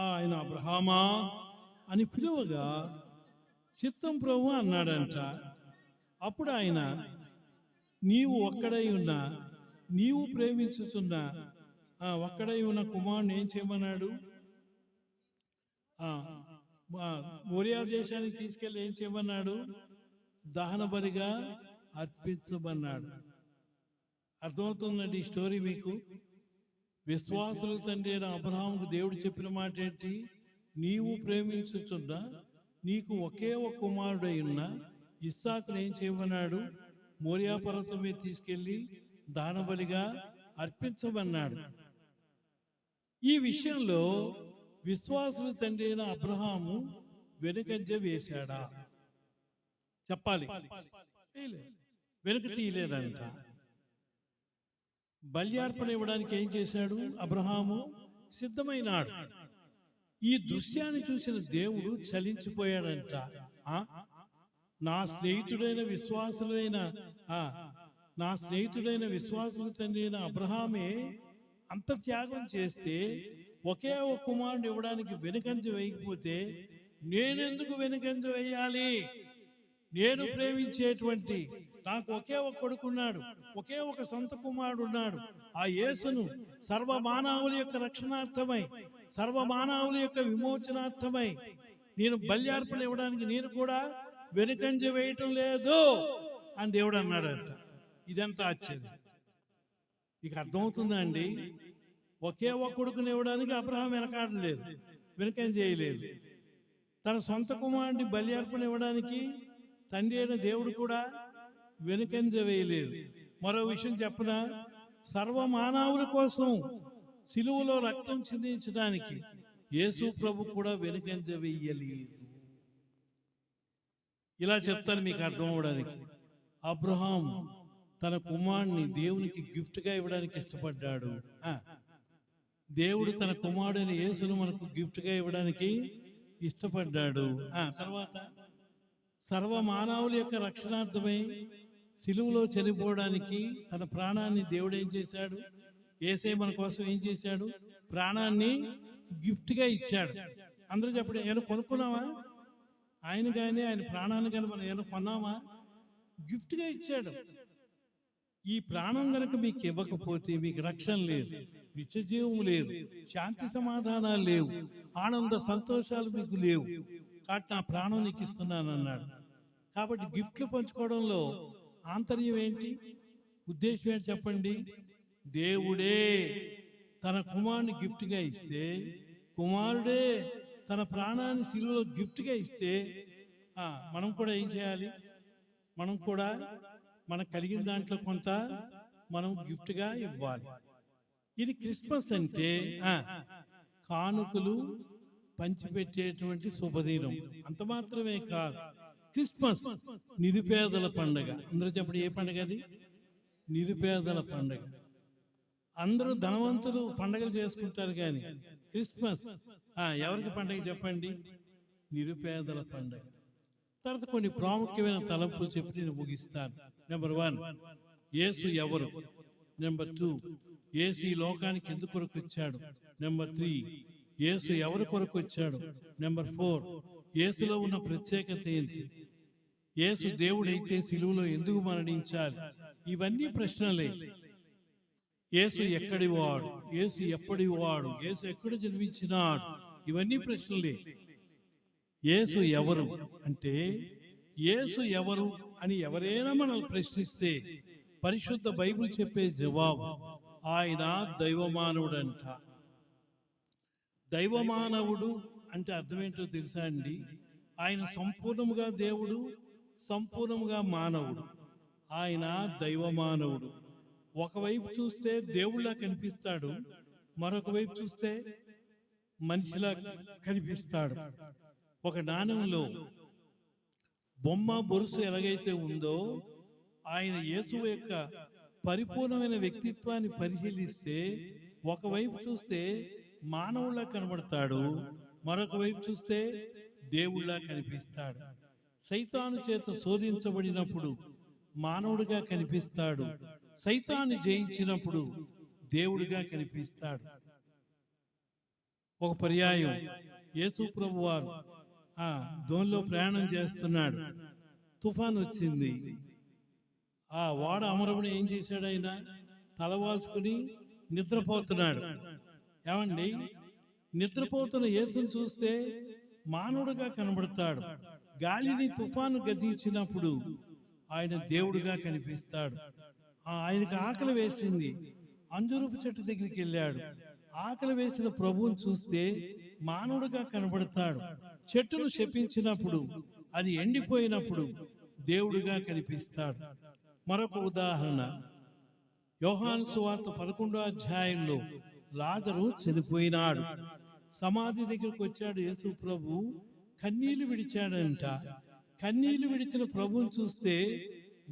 ఆయన అబ్రహామా అని పిలువగా చిత్తం ప్రభు అన్నాడంట. అప్పుడు ఆయన, నీవు ఒక్కడై ఉన్నా, నీవు ప్రేమించుతున్నా ఒక్కడై ఉన్న కుమారుని ఏం చేయమన్నాడు? ఆ, మోరియా దేశానికి తీసుకెళ్ళి ఏం చేయమన్నాడు? దహన బలిగా అర్పించమన్నాడు. అర్థమవుతుందండి ఈ స్టోరీ మీకు? విశ్వాసులు తండ్రి అయిన అబ్రహాముకు దేవుడు చెప్పిన మాట ఏంటి? నీవు ప్రేమించుచున్న నీకు ఒకే ఒక కుమారుడై ఉన్న ఇస్సాకును ఏం చేయమన్నాడు? మోరియా పర్వతం మీద తీసుకెళ్లి దానబలిగా అర్పించమన్నాడు. ఈ విషయంలో విశ్వాసులు తండ్రి అయిన అబ్రహాము వెనుకంజ వేశాడా? చెప్పాలి. వెనుక తీయలేదంట. బల్యార్పణ ఇవ్వడానికి ఏం చేశాడు? అబ్రహాము సిద్ధమైనాడు. ఈ దృశ్యాన్ని చూసిన దేవుడు చలించిపోయాడంట. నా స్నేహితుడైన విశ్వాసులు తండ్రి అయిన అబ్రహామే అంత త్యాగం చేస్తే, ఒకే ఒక కుమారుడు ఇవ్వడానికి వెనుకంజ వేయకపోతే నేనెందుకు వెనుకంజ వేయాలి? నేను ప్రేమించేటువంటి నాకు ఒకే ఒక కొడుకున్నాడు, ఒకే ఒక సొంత కుమారుడు ఉన్నాడు. ఆ యేసును సర్వమానవుల యొక్క రక్షణార్థమై, సర్వమానవుల యొక్క విమోచనార్థమై నేను బల్యార్పణ ఇవ్వడానికి నేను కూడా వెనుకంజ వేయటం లేదు అని దేవుడు అన్నాడంట. ఇదంతా ఆశ్చర్యం. మీకు అర్థమవుతుందా అండి? ఒకే ఒక కొడుకుని ఇవ్వడానికి అబ్రహాం వెనకాడలేదు, వెనుకంజ చేయలేదు. తన సొంత కుమారుడిని బల్యార్పణ ఇవ్వడానికి తండ్రి అయిన దేవుడు కూడా వెనుకంజ వేయలేదు. మరో విషయం చెప్పనా? సర్వమానవుల కోసం సిలువలో రక్తం చిందించడానికి యేసు ప్రభు కూడా వెనుకంజ వేయలేదు. ఇలా చెప్తాను మీకు అర్థం అవడానికి. అబ్రహాం తన కుమారుడిని దేవునికి గిఫ్ట్ గా ఇవ్వడానికి ఇష్టపడ్డాడు. దేవుడు తన కుమారుడైన యేసును మనకు గిఫ్ట్ గా ఇవ్వడానికి ఇష్టపడ్డాడు. తర్వాత సర్వమానవుల యొక్క రక్షణార్థమై సిలువలో చనిపోవడానికి తన ప్రాణాన్ని దేవుడు ఏం చేశాడు? యేసే మన కోసం ఏం చేశాడు? ప్రాణాన్ని గిఫ్ట్ గా ఇచ్చాడు. అందరూ చెప్పండి, ఏమైనా కొనుక్కున్నావా? ఆయన కానీ ఆయన ప్రాణాన్ని కానీ మనం ఏమైనా కొన్నామా? గిఫ్ట్ గా ఇచ్చాడు. ఈ ప్రాణం గనక మీకు ఇవ్వకపోతే మీకు రక్షణ లేదు, నిత్యజీవం లేదు, శాంతి సమాధానాలు లేవు, ఆనంద సంతోషాలు మీకు లేవు. కాబట్టి నా ప్రాణం నీకు ఇస్తున్నాను అన్నాడు. కాబట్టి గిఫ్ట్లు పంచుకోవడంలో ఆంతర్యం ఏంటి? ఉద్దేశం ఏంటి చెప్పండి? దేవుడే తన కుమారుని గిఫ్ట్గా ఇస్తే, కుమారుడే తన ప్రాణాన్ని సిలువలో గిఫ్ట్గా ఇస్తే మనం కూడా ఏం చేయాలి? మనం కూడా మనకు కలిగిన దాంట్లో కొంత మనం గిఫ్ట్గా ఇవ్వాలి. ఇది క్రిస్మస్ అంటే కానుకలు పంచిపెట్టేటువంటి శుభదినం. అంత మాత్రమే కాదు, క్రిస్మస్ నిరుపేదల పండుగ. అందరూ చెప్పండి, ఏ పండుగ అది? నిరుపేదల పండుగ. అందరూ ధనవంతులు పండుగలు చేసుకుంటారు, కానీ క్రిస్మస్ ఎవరికి పండుగ చెప్పండి? నిరుపేదల పండుగ. తర్వాత కొన్ని ప్రాముఖ్యమైన తలంపులు చెప్పి నేను ముగిస్తాను. నెంబర్ 1, యేసు ఎవరు? నెంబర్ 2, యేసు ఈ లోకానికి ఎందుకు కొరకు వచ్చాడు? నెంబర్ 3, యేసు ఎవరి కొరకు వచ్చాడు? నెంబర్ 4, యేసులో ఉన్న ప్రత్యేకత ఏంటి? యేసు దేవుడైతే సిలువలో ఎందుకు మరణించాలి? ఇవన్నీ ప్రశ్నలే. యేసు ఎక్కడి వాడు? యేసు ఎప్పటి వాడు? యేసు ఎక్కడ జన్మించినాడు? ఇవన్నీ ప్రశ్నలే. యేసు ఎవరు అంటే, యేసు ఎవరు అని ఎవరైనా మనల్ని ప్రశ్నిస్తే పరిశుద్ధ బైబిల్ చెప్పే జవాబు ఆయన దైవమానవుడంట. దైవమానవుడు అంటే అర్థమేంటో తెలుసా అండి? ఆయన సంపూర్ణముగా దేవుడు, సంపూర్ణముగా మానవుడు. ఆయన దైవమానవుడు. ఒకవైపు చూస్తే దేవుళ్ళ కనిపిస్తాడు, మరొక వైపు చూస్తే మనిషిలా కనిపిస్తాడు. ఒక నాణ్యంలో బొమ్మ బొరుసు ఎలాగైతే ఉందో, ఆయన యేసు యొక్క పరిపూర్ణమైన వ్యక్తిత్వాన్ని పరిశీలిస్తే ఒకవైపు చూస్తే మానవుళ్ళ కనబడతాడు, మరొక వైపు చూస్తే దేవుళ్ళ కనిపిస్తాడు. సైతాను చేత శోధించబడినప్పుడు మానవుడిగా కనిపిస్తాడు, సైతాన్ని జయించినప్పుడు దేవుడిగా కనిపిస్తాడు. ఒక పర్యాయం యేసు ప్రభు వారు దోణిలో ప్రయాణం చేస్తున్నాడు. తుఫాన్ వచ్చింది. వాడ అమరముని ఏం చేశాడు? ఆయన తలవాల్చుకుని నిద్రపోతున్నాడు. ఏమండి, నిద్రపోతున్న యేసును చూస్తే మానవుడుగా కనబడతాడు. గాలిని తుఫాను గతించినప్పుడు ఆయన దేవుడుగా కనిపిస్తాడు. ఆయనకు ఆకలి వేసింది, అంజూరపు చెట్టు దగ్గరికి వెళ్ళాడు. ఆకలి వేసిన ప్రభువుని చూస్తే మానవుడుగా కనబడతాడు. చెట్టును శపించినప్పుడు, అది ఎండిపోయినప్పుడు దేవుడుగా కనిపిస్తాడు. మరొక ఉదాహరణ, యోహాను సువార్త 11వ అధ్యాయంలో లాజరు చనిపోయినాడు. సమాధి దగ్గరకు వచ్చాడు యేసు ప్రభు, కన్నీళ్లు విడిచాడంట. కన్నీళ్లు విడిచిన ప్రభువుని చూస్తే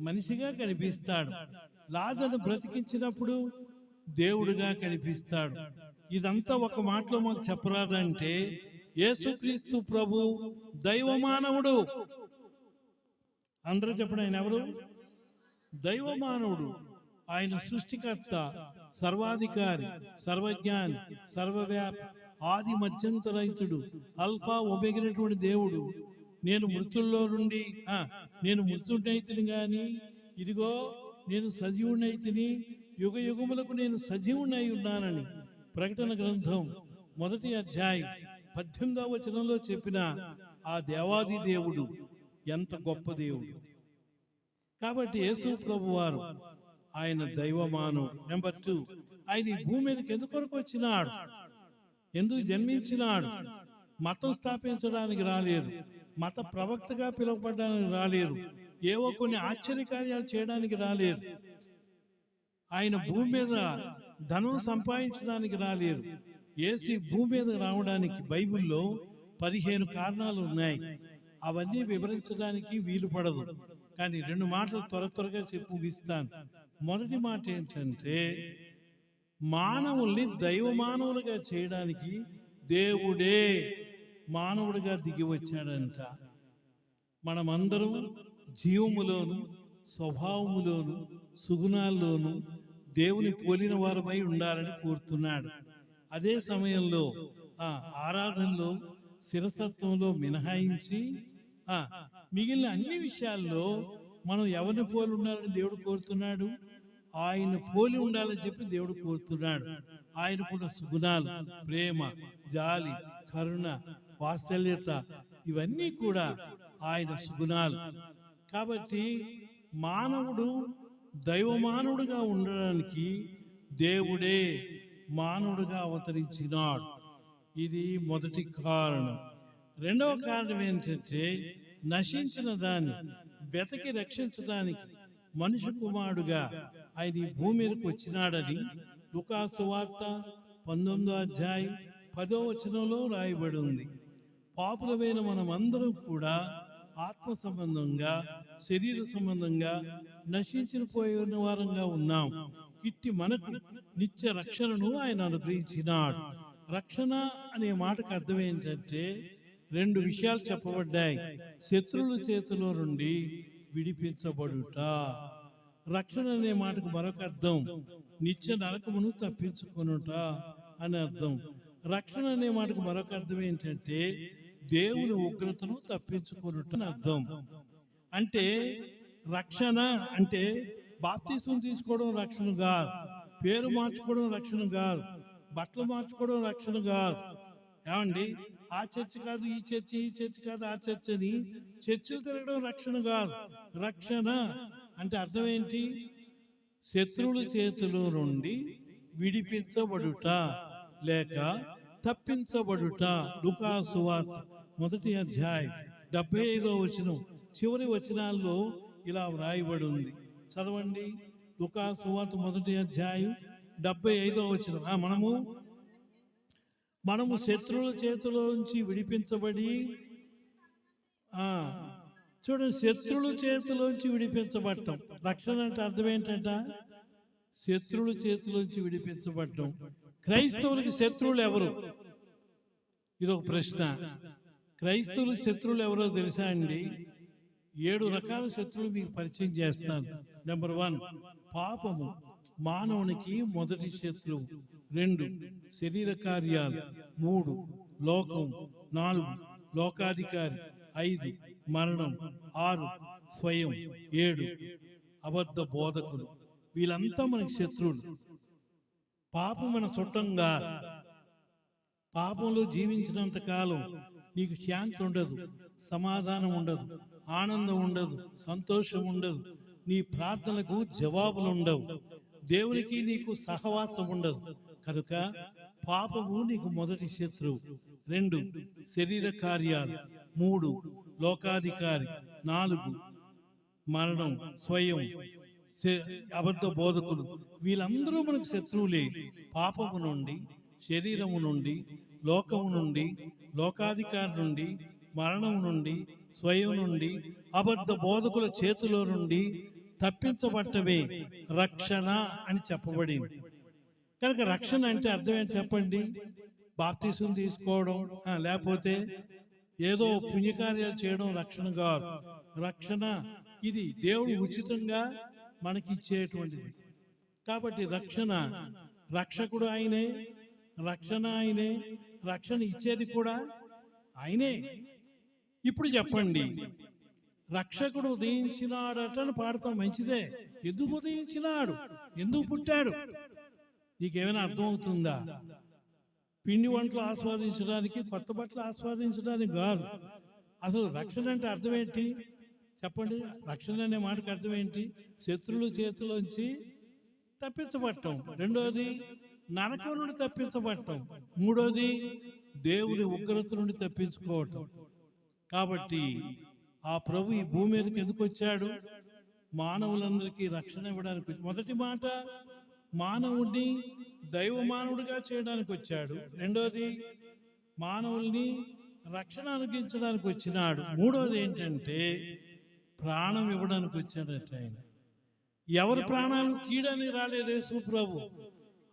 మనిషిగా కనిపిస్తాడు. లాజరును బ్రతికించినప్పుడు దేవుడుగా కనిపిస్తాడు. ఇదంతా ఒక మాటలో మాకు చెప్పరాదంటే, యేసుక్రీస్తు ప్రభు దైవమానవుడు. అందరూ చెప్పండి, ఆయన ఎవరు? దైవమానవుడు. ఆయన సృష్టికర్త, సర్వాధికారి, సర్వజ్ఞాని, సర్వవ్యాపి, ఆది మధ్యంతరహితుడు, అల్ఫా ఒమేగైనటువంటి దేవుడు. నేను మృతుడైతిని గాని ఇదిగో నేను సజీవుడైతిని, యుగ యుగములకు నేను సజీవుడై ఉన్నానని ప్రకటన గ్రంథం 1వ అధ్యాయం 18వ వచనంలో చెప్పిన ఆ దేవాది దేవుడు ఎంత గొప్ప దేవుడు. కాబట్టి యేసు ప్రభు వారు ఆయన దైవమాను. నెంబర్ 2, ఆయన ఈ భూమి మీదకి ఎందుకొరకు వచ్చినాడు? ఎందుకు జన్మించినాడు? మతం స్థాపించడానికి రాలేదు, మత ప్రవక్తగా పిలువబడడానికి రాలేదు, ఏవో కొన్ని ఆశ్చర్యకార్యాలు చేయడానికి రాలేదు. ఆయన భూమి మీద ధనం సంపాదించడానికి రాలేదు. యేసు భూమి మీద రావడానికి బైబిల్లో 15 కారణాలు ఉన్నాయి. అవన్నీ వివరించడానికి వీలు పడదు. కానీ 2 మాటలు త్వరగా చెప్పి ముగిస్తాను. మొదటి మాట ఏంటంటే, మానవుల్ని దైవ మానవులుగా చేయడానికి దేవుడే మానవుడిగా దిగి వచ్చాడంట. మనమందరం జీవములోను, స్వభావములోను, సుగుణాల్లోను దేవుని పోలిన వారమై ఉండాలని కోరుతున్నాడు. అదే సమయంలో ఆరాధనలో, శిరసత్వంలో మినహాయించి మిగిలిన అన్ని విషయాల్లో మనం ఎవరిని పోలి ఉండాలని దేవుడు కోరుతున్నాడు? ఆయన పోలి ఉండాలని చెప్పి దేవుడు కోరుతున్నాడు. ఆయనకున్న సుగుణాలు, ప్రేమ, జాలి, కరుణ, వాత్సల్యత, ఇవన్నీ కూడా ఆయన సుగుణాలు. కాబట్టి మానవుడు దైవమానవుడుగా ఉండడానికి దేవుడే మానవుడుగా అవతరించినాడు. ఇది మొదటి కారణం. రెండవ కారణం ఏంటంటే, నశించిన దాన్ని వెతకి రక్షించడానికి మనిషి కుమారుడుగా ఆయన ఈ భూమి మీదకి వచ్చినాడని లూకాసు సువార్త 19వ అధ్యాయం 10వ వచనంలో రాయబడి ఉంది. పాపులమైన మనమందరం కూడా ఆత్మ సంబంధంగా, శరీర సంబంధంగా నశించిన పోయిన వారంగా ఉన్నాం. ఇట్టి మనకు నిత్య రక్షణను ఆయన అనుగ్రహించినాడు. రక్షణ అనే మాటకు అర్థం ఏంటంటే, 2 విషయాలు చెప్పబడ్డాయి. శత్రువుల చేతిలో నుండి విడిపించబడుట. రక్షణ అనే మాటకు మరొక అర్థం నిత్య నరకమును తప్పించుకొనుట అని అర్థం. రక్షణ అనే మాటకు మరొక అర్థం ఏంటంటే, దేవుని ఉగ్రతను తప్పించుకొనుట అని అర్థం. అంటే రక్షణ అంటే బాప్తిస్మం తీసుకోవడం రక్షణ కాదు, పేరు మార్చుకోవడం రక్షణ కాదు, బట్టలు మార్చుకోవడం రక్షణ కాదు. ఏమండి, ఆ చర్చి కాదు, ఈ చర్చి కాదు, ఆ చర్చి అని చర్చిలు తిరగడం రక్షణ కాదు. రక్షణ అంటే అర్థం ఏంటి? శత్రువుల చేతిలో నుండి విడిపించబడుట లేక తప్పించబడుట. లూకాసు సువార్త 1వ అధ్యాయం 75వ వచనం చివరి వచనాల్లో ఇలా వ్రాయబడి ఉంది. చదవండి. లూకాసు సువార్త 1వ అధ్యాయం 75వ వచనం. మనము శత్రువుల చేతిలోంచి విడిపించబడి, చూడండి, శత్రువుల చేతిలోంచి విడిపించబడటం. రక్షణ అంటే అర్థం ఏంటంట? శత్రువుల చేతిలోంచి విడిపించబడటం. క్రైస్తవులకి శత్రువులు ఎవరు? ఇదొక ప్రశ్న. క్రైస్తవులకు శత్రువులు ఎవరో తెలుసా అండి? 7 రకాల శత్రువులు మీకు పరిచయం చేస్తాను. నెంబర్ 1, పాపము మానవునికి మొదటి శత్రువు. 2, శరీర కార్యాలు. 3, లోకం. 4, లోకాధికారి. 5, మరణం. 6, స్వయం. 7, అబద్ధ బోధకులు. వీళ్ళంతా మనకి శత్రువులు. పాపం మన చుట్టంగా, పాపంలో జీవించినంత కాలం నీకు శాంతి ఉండదు, సమాధానం ఉండదు, ఆనందం ఉండదు, సంతోషం ఉండదు, నీ ప్రార్థనలకు జవాబులు ఉండవు, దేవునికి నీకు సహవాసం ఉండదు. కనుక పాపము నీకు మొదటి శత్రువు. 2 శరీర కార్యాలు. 3 లోకాధికారి. 4 మరణం, స్వయం, అబద్ధ బోధకులు. వీళ్ళందరూ మనకు శత్రువులే. పాపము నుండి, శరీరము నుండి, లోకము నుండి, లోకాధికారి నుండి, మరణం నుండి, స్వయం నుండి, అబద్ధ బోధకుల చేతిలో నుండి తప్పించబట్టమే రక్షణ అని చెప్పబడింది. కనుక రక్షణ అంటే అర్థం ఏంటి చెప్పండి? బాప్తీసం తీసుకోవడం, లేకపోతే ఏదో పుణ్యకార్యాలు చేయడం రక్షణ కాదు. రక్షణ ఇది దేవుడు ఉచితంగా మనకిచ్చేటువంటిది. కాబట్టి రక్షణ, రక్షకుడు ఆయనే, రక్షణ ఆయనే, రక్షణ ఇచ్చేది కూడా ఆయనే. ఇప్పుడు చెప్పండి, రక్షకుడు ఉదయించినాడట అని పాడతాం, మంచిదే. ఎందుకు ఉదయించినాడు? ఎందుకు పుట్టాడు? నీకేమైనా అర్థమవుతుందా? పిండి వంటలు ఆస్వాదించడానికి, కొత్త బట్టలు ఆస్వాదించడానికి కాదు. అసలు రక్షణ అంటే అర్థం ఏంటి చెప్పండి? రక్షణ అనే మాటకు అర్థం ఏంటి? శత్రువుల చేతిలోంచి తప్పించబడటం. 2వది నరకం నుండి తప్పించబడటం. 3వది దేవుని ఉగ్రత నుండి తప్పించుకోవటం. కాబట్టి ఆ ప్రభు ఈ భూమి మీదకి ఎందుకు వచ్చాడు? మానవులందరికీ రక్షణ ఇవ్వడానికి. మొదటి మాట, మానవుడిని దైవ మానవుడిగా చేయడానికి వచ్చాడు. 2వది మానవుల్ని రక్షణ అనుగ్రహించడానికి వచ్చినాడు. 3వది ఏంటంటే ప్రాణం ఇవ్వడానికి వచ్చాడట ఆయన. ఎవరి ప్రాణాలు తీయడానికి రాలేదు యేసు ప్రభు,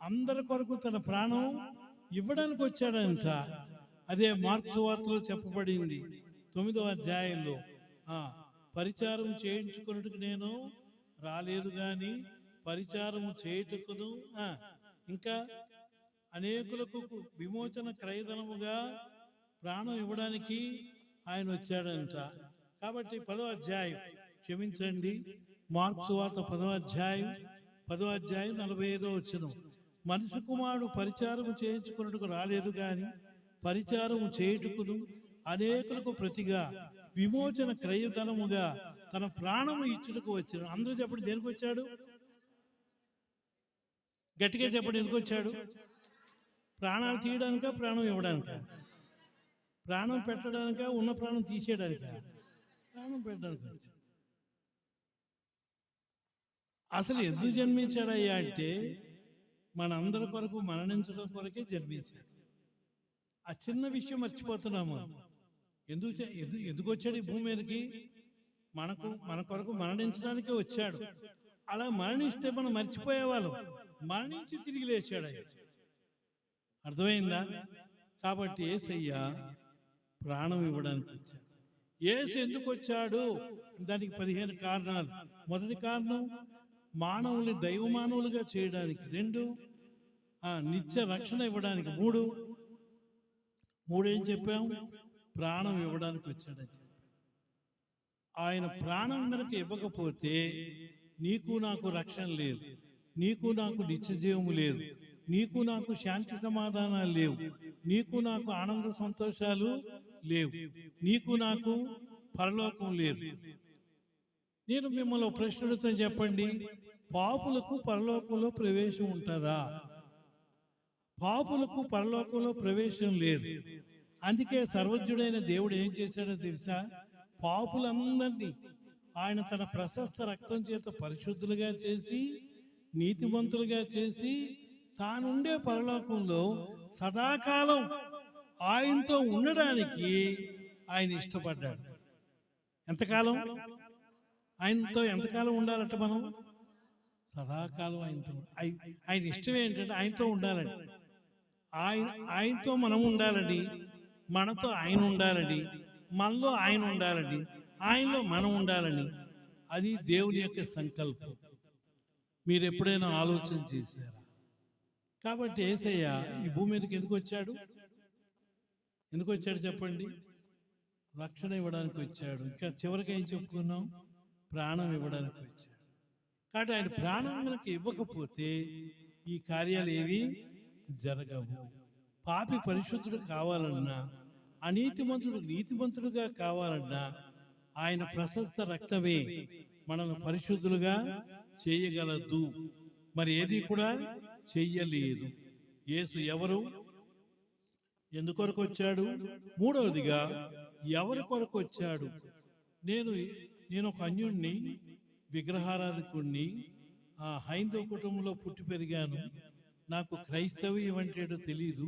అందరి కొరకు తన ప్రాణం ఇవ్వడానికి వచ్చాడంట. అదే మార్కు సువార్తలో చెప్పబడింది 9వ అధ్యాయంలో, పరిచారం చేయించుకున్నట్టుకు నేను రాలేదు గాని పరిచారము చేయుటకును, ఇంకా అనేకులకు విమోచన క్రయధనముగా ప్రాణం ఇవ్వడానికి ఆయన వచ్చాడంట. కాబట్టి 10వ అధ్యాయం, క్షమించండి, మార్కు సువార్త 10వ అధ్యాయం 45వ వచనం, మనిషి కుమారుడు పరిచారము చేయించుకున్నట్టుకు రాలేదు గాని పరిచారము చేయుటకును అనేకులకు ప్రతిగా విమోచన క్రయధనముగా తన ప్రాణము ఇచ్చుటకు వచ్చాడు. అందరూ చెప్పండి, దేనికి వచ్చాడు? గట్టిగా చెప్పండి, ఎందుకు వచ్చాడు? ప్రాణాలు తీయడానిక, ప్రాణం ఇవ్వడానిక? ప్రాణం పెట్టడానిక, ఉన్న ప్రాణం తీసేయడానిక? ప్రాణం పెట్టడానికి వచ్చాడు. అసలు ఎందుకు జన్మించాడయ్యా అంటే మనందరి కొరకు మరణించడం కొరకే జన్మించాడు. ఆ చిన్న విషయం మర్చిపోతున్నాము. ఎందుకు వచ్చాడు ఈ భూమి మీదకి? మన కొరకు మరణించడానికే వచ్చాడు. అలా మరణిస్తే మనం మర్చిపోయేవాళ్ళం, మరణించి తిరిగి లేచాడు ఆయన. అర్థమైందా? కాబట్టి యేసయ్య ప్రాణం ఇవ్వడానికి వచ్చాడు. యేసు ఎందుకు వచ్చాడు? దానికి 15 కారణాలు. మొదటి కారణం మానవుల్ని దైవ మానవులుగా చేయడానికి. 2 నిత్య రక్షణ ఇవ్వడానికి. 3 ఏం చెప్పాం? ప్రాణం ఇవ్వడానికి వచ్చాడని చెప్పాం. ఆయన ప్రాణం కనుక ఇవ్వకపోతే నీకు నాకు రక్షణ లేదు, నీకు నాకు నిత్య జీవము లేదు, నీకు నాకు శాంతి సమాధానాలు లేవు, నీకు నాకు ఆనంద సంతోషాలు లేవు, నీకు నాకు పరలోకం లేదు. నేను మిమ్మల్ని ప్రశ్న అడుగుతాను, చెప్పండి, పాపులకు పరలోకంలో ప్రవేశం ఉంటుందా? పాపులకు పరలోకంలో ప్రవేశం లేదు. అందుకే సర్వజ్ఞుడైన దేవుడు ఏం చేశాడో తెలుసా? పాపులందరినీ ఆయన తన ప్రశస్త రక్తం చేత పరిశుద్ధులుగా చేసి, నీతిమంతులుగా చేసి, తానుండే పరలోకంలో సదాకాలం ఆయనతో ఉండడానికి ఆయన ఇష్టపడ్డాడు. ఎంతకాలం? ఆయనతో ఎంతకాలం ఉండాలంటే మనం సదాకాలం ఆయనతో. ఆయన ఇష్టం ఏంటంటే ఆయనతో ఉండాలని. ఆయనతో మనం ఉండాలని, మనతో ఆయన ఉండాలని, మనలో ఆయన ఉండాలని, ఆయనలో మనం ఉండాలని. అది దేవుని యొక్క సంకల్పం. మీరు ఎప్పుడైనా ఆలోచన చేశారా? కాబట్టి యేసయ్య ఈ భూమి మీదకి ఎందుకు వచ్చాడు? ఎందుకు వచ్చాడు చెప్పండి? రక్షణ ఇవ్వడానికి వచ్చాడు. ఇంకా చివరికి ఏం చెప్పుకున్నాం? ప్రాణం ఇవ్వడానికి వచ్చాడు. కాబట్టి ఆయన ప్రాణం కనుక ఇవ్వకపోతే ఈ కార్యాలు ఏవి జరగవు. పాపి పరిశుద్ధుడు కావాలన్నా, అనీతిమంతుడు నీతిమంతుడుగా కావాలన్నా ఆయన ప్రశస్త రక్తమే మనల్ని పరిశుద్ధులుగా చేయగలదు. మరి ఏది కూడా చెయ్యలేదు. యేసు ఎవరు, ఎందుకొరకు వచ్చాడు? మూడవదిగా ఎవరి కొరకు వచ్చాడు? నేను ఒక అన్యుణ్ణి, విగ్రహారాధకుణ్ణి, ఆ హైందవ కుటుంబంలో పుట్టి పెరిగాను. నాకు క్రైస్తవ్యం అంటేటో తెలియదు,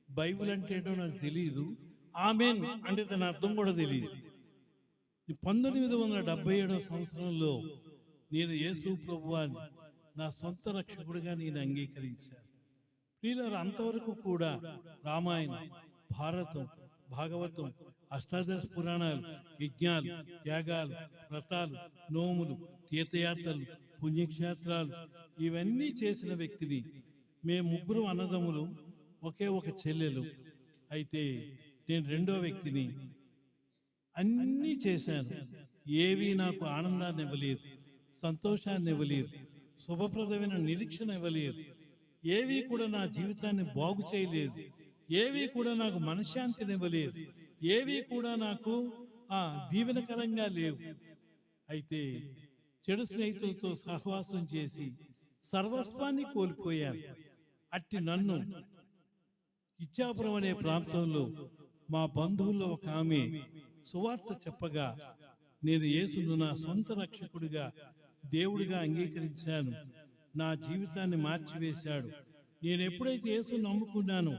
బైబిల్ అంటేటో నాకు తెలియదు, ఆమెన్ అంటే దాని అర్థం కూడా తెలియదు. 1977 సంవత్సరంలో నేను యేసు ప్రభువాన్ని నా సొంత రక్షకుడిగా నేను అంగీకరించాను. ప్రియులారా, అంతవరకు కూడా రామాయణం, భారతం, భాగవతం, అష్టాదశ పురాణాలు, యజ్ఞాలు, యాగాలు, వ్రతాలు, నోములు, తీర్థయాత్రలు, పుణ్యక్షేత్రాలు ఇవన్నీ చేసిన వ్యక్తిని. మేము ముగ్గురు అన్నదమ్ములు, ఒకే ఒక చెల్లెలు. అయితే నేను రెండో వ్యక్తిని. అన్నీ చేశాను, ఏవి నాకు ఆనందాన్ని ఇవ్వలేదు, సంతోషాన్ని ఇవ్వలేదు, శుభప్రదమైన నిరీక్షణ ఇవ్వలేదు. ఏవి కూడా నా జీవితాన్ని బాగు చేయలేదు, ఏవి కూడా నాకు మనశ్శాంతిని ఇవ్వలేదు, ఏవి కూడా నాకు దీవెనకరంగా లేవు. అయితే చెడు స్నేహితులతో సహవాసం చేసి సర్వస్వాన్ని కోల్పోయాను. అట్టి నన్ను ఇచ్చాపురం అనే ప్రాంతంలో మా బంధువుల్లో ఒక ఆమె సువార్త చెప్పగా నేను యేసును నా సొంత రక్షకుడిగా, దేవుడిగా అంగీకరించాను. నా జీవితాన్ని మార్చివేశాడు. నేను ఎప్పుడైతే యేసును నమ్ముకున్నానో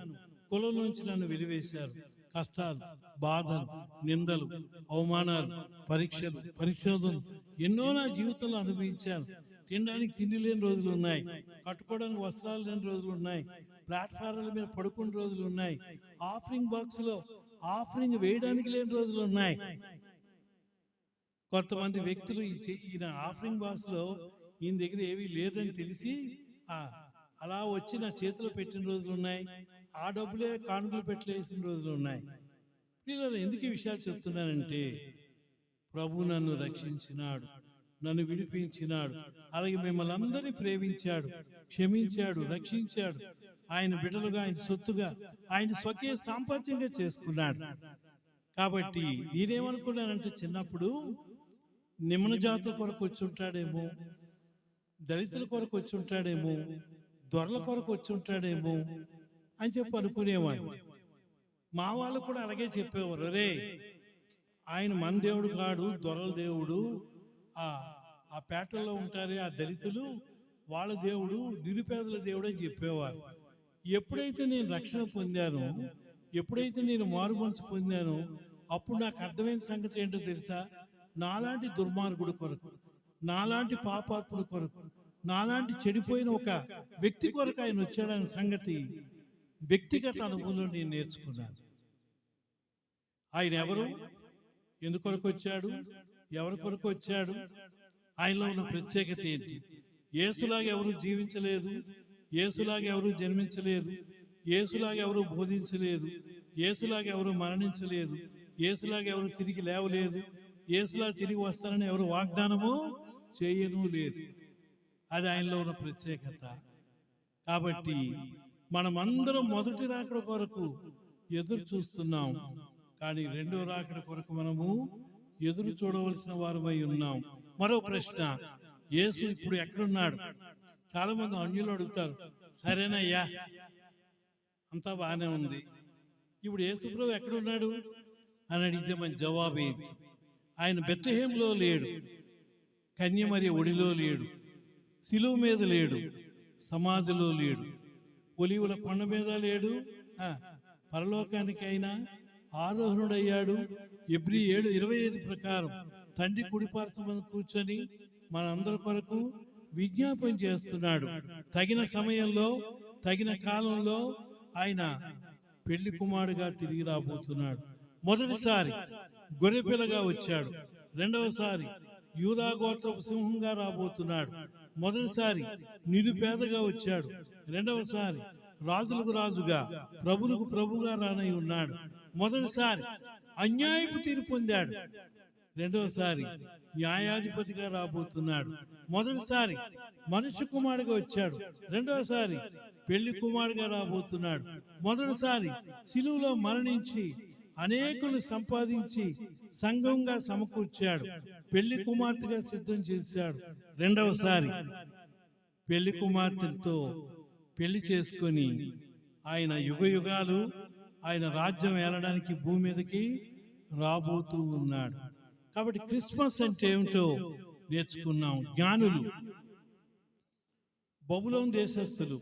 కులం నుంచి నన్ను వెలివేశారు. కష్టాలు, బాధలు, నిందలు, అవమానాలు, పరీక్షలు, పరిశోధనలు ఎన్నో నా జీవితంలో అనుభవించాను. తినడానికి తిండి లేని రోజులు ఉన్నాయి, కట్టుకోవడానికి వస్త్రాలు లేని రోజులు ఉన్నాయి, ప్లాట్ఫారాల మీద పడుకున్న రోజులు ఉన్నాయి, ఆఫరింగ్ బాక్స్ లో ఆఫరింగ్ వేయడానికి లేని రోజులు ఉన్నాయి. కొంతమంది వ్యక్తులు ఈయన ఆఫరింగ్ బాక్స్ లో ఈయన దగ్గర ఏమీ లేదని తెలిసి అలా వచ్చి నా చేతిలో పెట్టిన రోజులు ఉన్నాయి, ఆ డబ్బులే కానుకలు పెట్టలేసిన రోజులు ఉన్నాయి. పిల్లలు ఎందుకు ఈ విషయాలు చెప్తున్నానంటే, ప్రభు నన్ను రక్షించినాడు, నన్ను విడిపించినాడు, అలాగే మిమ్మల్ని అందరినీ ప్రేమించాడు, క్షమించాడు, రక్షించాడు. ఆయన బిడ్డలుగా, ఆయన సొత్తుగా, ఆయన స్వకీయ సాంపత్యంగా చేసుకున్నాడు. కాబట్టి నేనేమనుకున్నానంటే, చిన్నప్పుడు నిమ్న జాతుల కొరకు వచ్చి ఉంటాడేమో, దళితుల కొరకు వచ్చి ఉంటాడేమో, దొరల కొరకు వచ్చి ఉంటాడేమో అని చెప్పి అనుకునేవాడిని. మా వాళ్ళు కూడా అలాగే చెప్పేవారు, రే ఆయన మన దేవుడు కాడు, దొరల దేవుడు, ఆ పేటల్లో ఉంటారే ఆ దళితులు, వాళ్ళ దేవుడు నిరుపేదల దేవుడు అని చెప్పేవారు. ఎప్పుడైతే నేను రక్షణ పొందానో, ఎప్పుడైతే నేను మారు మనసు పొందానో, అప్పుడు నాకు అర్థమైన సంగతి ఏంటో తెలుసా? నాలాంటి దుర్మార్గుడు కొరకు, నాలాంటి పాపాత్ముడు కొరకు, నాలాంటి చెడిపోయిన ఒక వ్యక్తి కొరకు ఆయన వచ్చాడనే సంగతి వ్యక్తిగత అనుభవంలో నేను నేర్చుకున్నాను. ఆయన ఎవరు, ఎందుకొరకు వచ్చాడు, ఎవరి కొరకు వచ్చాడు, ఆయనలో ఉన్న ప్రత్యేకత ఏంటి? యేసులాగా ఎవరు జీవించలేదు, యేసులాగా ఎవరు జన్మించలేదు, యేసులాగా ఎవరు బోధించలేదు, యేసులాగా ఎవరు మరణించలేదు, యేసులాగా ఎవరు తిరిగి లేవలేదు, యేసులా తిరిగి వస్తారని ఎవరు వాగ్దానము చేయను లేదు. అది ఆయనలో ఉన్న ప్రత్యేకత. కాబట్టి మనమందరం మొదటి రాకడ కొరకు ఎదురు చూస్తున్నాం, కానీ రెండో రాకడ కొరకు మనము ఎదురు చూడవలసిన వారమై ఉన్నాం. మరో ప్రశ్న, యేసు ఇప్పుడు ఎక్కడున్నాడు? చాలా మంది అన్యులు అడుగుతారు, సరేనయ్యా అంతా బాగానే ఉంది, ఇప్పుడు యేసు ప్రభు ఎక్కడున్నాడు అని అడిగితే మన జవాబు ఏంటి? ఆయన బెత్లెహేంలో లేడు, కన్యమరి ఒడిలో లేడు, శిలువ మీద లేడు, సమాధిలో లేడు, ఒలీవల కొండ మీద లేడు, పరలోకానికైనా ఆరోహణుడయ్యాడు. ఎబ్రీ 7:25 ప్రకారం తండ్రి కుడిపార్శ్వం మీద కూర్చొని మనందరి కొరకు విజ్ఞాపన చేస్తున్నాడు. తగిన సమయంలో, తగిన కాలంలో ఆయన పెళ్లి కుమారుడుగా తిరిగి రాబోతున్నాడు. మొదటిసారి గొర్రెపిల్లగా వచ్చాడు, రెండవసారి యూదా గోత్రపు సింహంగా రాబోతున్నాడు. మొదటిసారి నిరుపేదగా వచ్చాడు, రెండవసారి రాజులకు రాజుగా, ప్రభులకు ప్రభుగా రానై ఉన్నాడు. మొదటిసారి అన్యాయపు తీర్పు పొందాడు, రెండవసారి న్యాయాధిపతిగా రాబోతున్నాడు. మొదటిసారి మనుష్య కుమారుడిగా వచ్చాడు, రెండవసారి పెళ్లి కుమారుడుగా రాబోతున్నాడు. మొదటిసారి శిలువలో మరణించి అనేకులు సంపాదించి సంఘంగా సమకూర్చాడు, పెళ్లి కుమార్తెగా సిద్ధం చేశాడు. రెండవసారి పెళ్లి కుమార్తెతో పెళ్లి చేసుకొని ఆయన యుగ యుగాలు ఆయన రాజ్యం ఏలడానికి భూమి మీదకి రాబోతూ ఉన్నాడు. కాబట్టి క్రిస్మస్ అంటే ఏమిటో నేర్చుకున్నాం. జ్ఞానులు బబులోను దేశస్థులు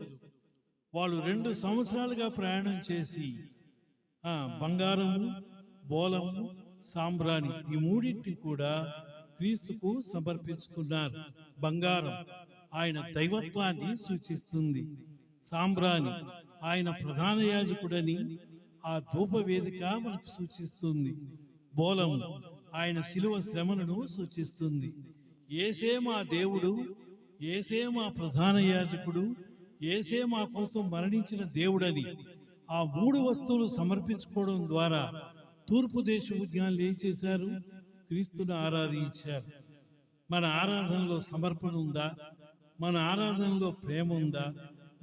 వాళ్ళు 2 సంవత్సరాలుగా ప్రయాణం చేసి బంగారము, బోలము, సాంబ్రాణి ఈ మూడింటిని కూడా క్రీస్తుకు సమర్పించుకున్నారు. బంగారం ఆయన దైవత్వాన్ని సూచిస్తుంది. సాంబ్రాణి ఆయన ప్రధాన యాజకుడని ఆ ధూప వేదిక మనకు సూచిస్తుంది. బోలము ఆయన శిలువ శ్రమలను సూచిస్తుంది. యేసే మా దేవుడు, యేసే మా ప్రధాన యాజకుడు, యేసే మా కోసం మరణించిన దేవుడని ఆ 3 వస్తువులు సమర్పించుకోవడం ద్వారా తూర్పు దేశపు జ్ఞానులు ఏం చేశారు? క్రీస్తును ఆరాధించారు. మన ఆరాధనలో సమర్పణ ఉందా? మన ఆరాధనలో ప్రేమ ఉందా?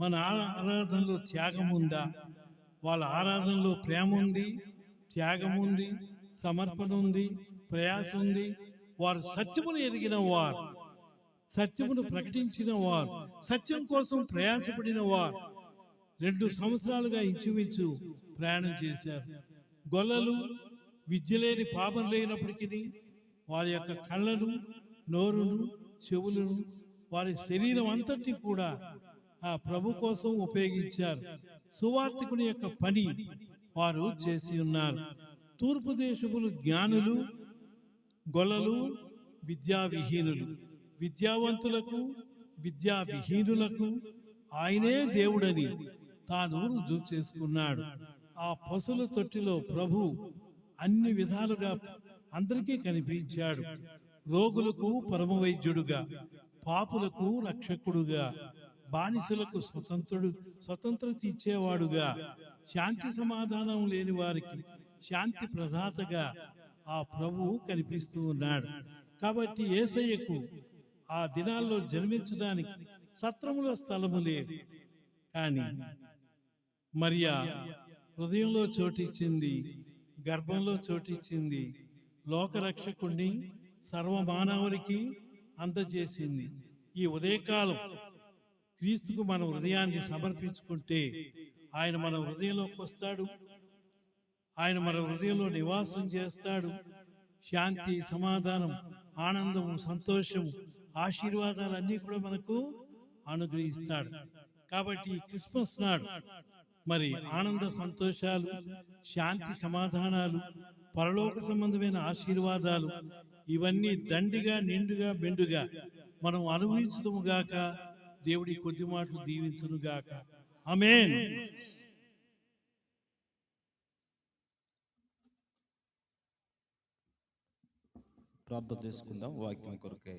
మన ఆరాధనలో త్యాగం ఉందా? వాళ్ళ ఆరాధనలో ప్రేమ ఉంది, త్యాగం ఉంది, సమర్పణ ఉంది, ప్రయాస ఉంది. వారు సత్యమును ఎరిగిన వారు, సత్యమును ప్రకటించిన వారు, సత్యం కోసం ప్రయాసపడిన వారు 2 సంవత్సరాలుగా ఇంచుమించు ప్రయాణం చేశారు. గొల్లలు విద్య లేని పాపం లేనప్పటికీ వారి యొక్క కళ్ళను, నోరును, చెవులను, వారి శరీరం అంతటి కూడా ఆ ప్రభు కోసం ఉపయోగించారు. సువార్తికుని యొక్క పని వారు చేసి ఉన్నారు. తూర్పు దేశములు జ్ఞానులు, గొల్లలు విద్యావిహీనులు. విద్యావంతులకు, విద్యావిహీనులకు ఆయనే దేవుడని తాను రుజువు చేసుకున్నాడు. ఆ పశుల తొట్టిలో ప్రభు అన్ని విధాలుగా అందరికీ కనిపించాడు. రోగులకు పరమవైద్యుడుగా, పాపులకు రక్షకుడుగా, బానిసలకు స్వతంత్రత ఇచ్చేవాడుగా, శాంతి సమాధానం లేని వారికి శాంతి ప్రదాతగా ఆ ప్రభువు కనిపిస్తూ ఉన్నాడు. కాబట్టి యేసయ్యకు ఆ దినాల్లో జన్మించడానికి సత్రములో స్థలము లేదు. కానీ మరియా హృదయంలో చోటిచ్చింది, గర్భంలో చోటిచ్చింది, లోకరక్షకుణ్ణి సర్వమానవునికి అందజేసింది. ఈ ఉదయకాలం క్రీస్తుకు మన హృదయాన్ని సమర్పించుకుంటే ఆయన మన హృదయంలోకి వస్తాడు. ఆయన మన హృదయంలో నివాసం చేస్తాడు. శాంతి, సమాధానం, ఆనందము, సంతోషము, ఆశీర్వాదాలన్నీ కూడా మనకు అనుగ్రహిస్తాడు. కాబట్టి ఈ క్రిస్మస్ నాడు మరి ఆనంద సంతోషాలు, శాంతి సమాధానాలు, పరలోక సంబంధమైన ఆశీర్వాదాలు ఇవన్నీ దండిగా, నిండుగా, బెండుగా మనం అనుభవించుదుముగాక. దేవుడి కొద్ది మాటలు దీవించునుగాక. ఆమేన్. ప్రార్థన చేసుకుందాం వాక్యం కొరకే.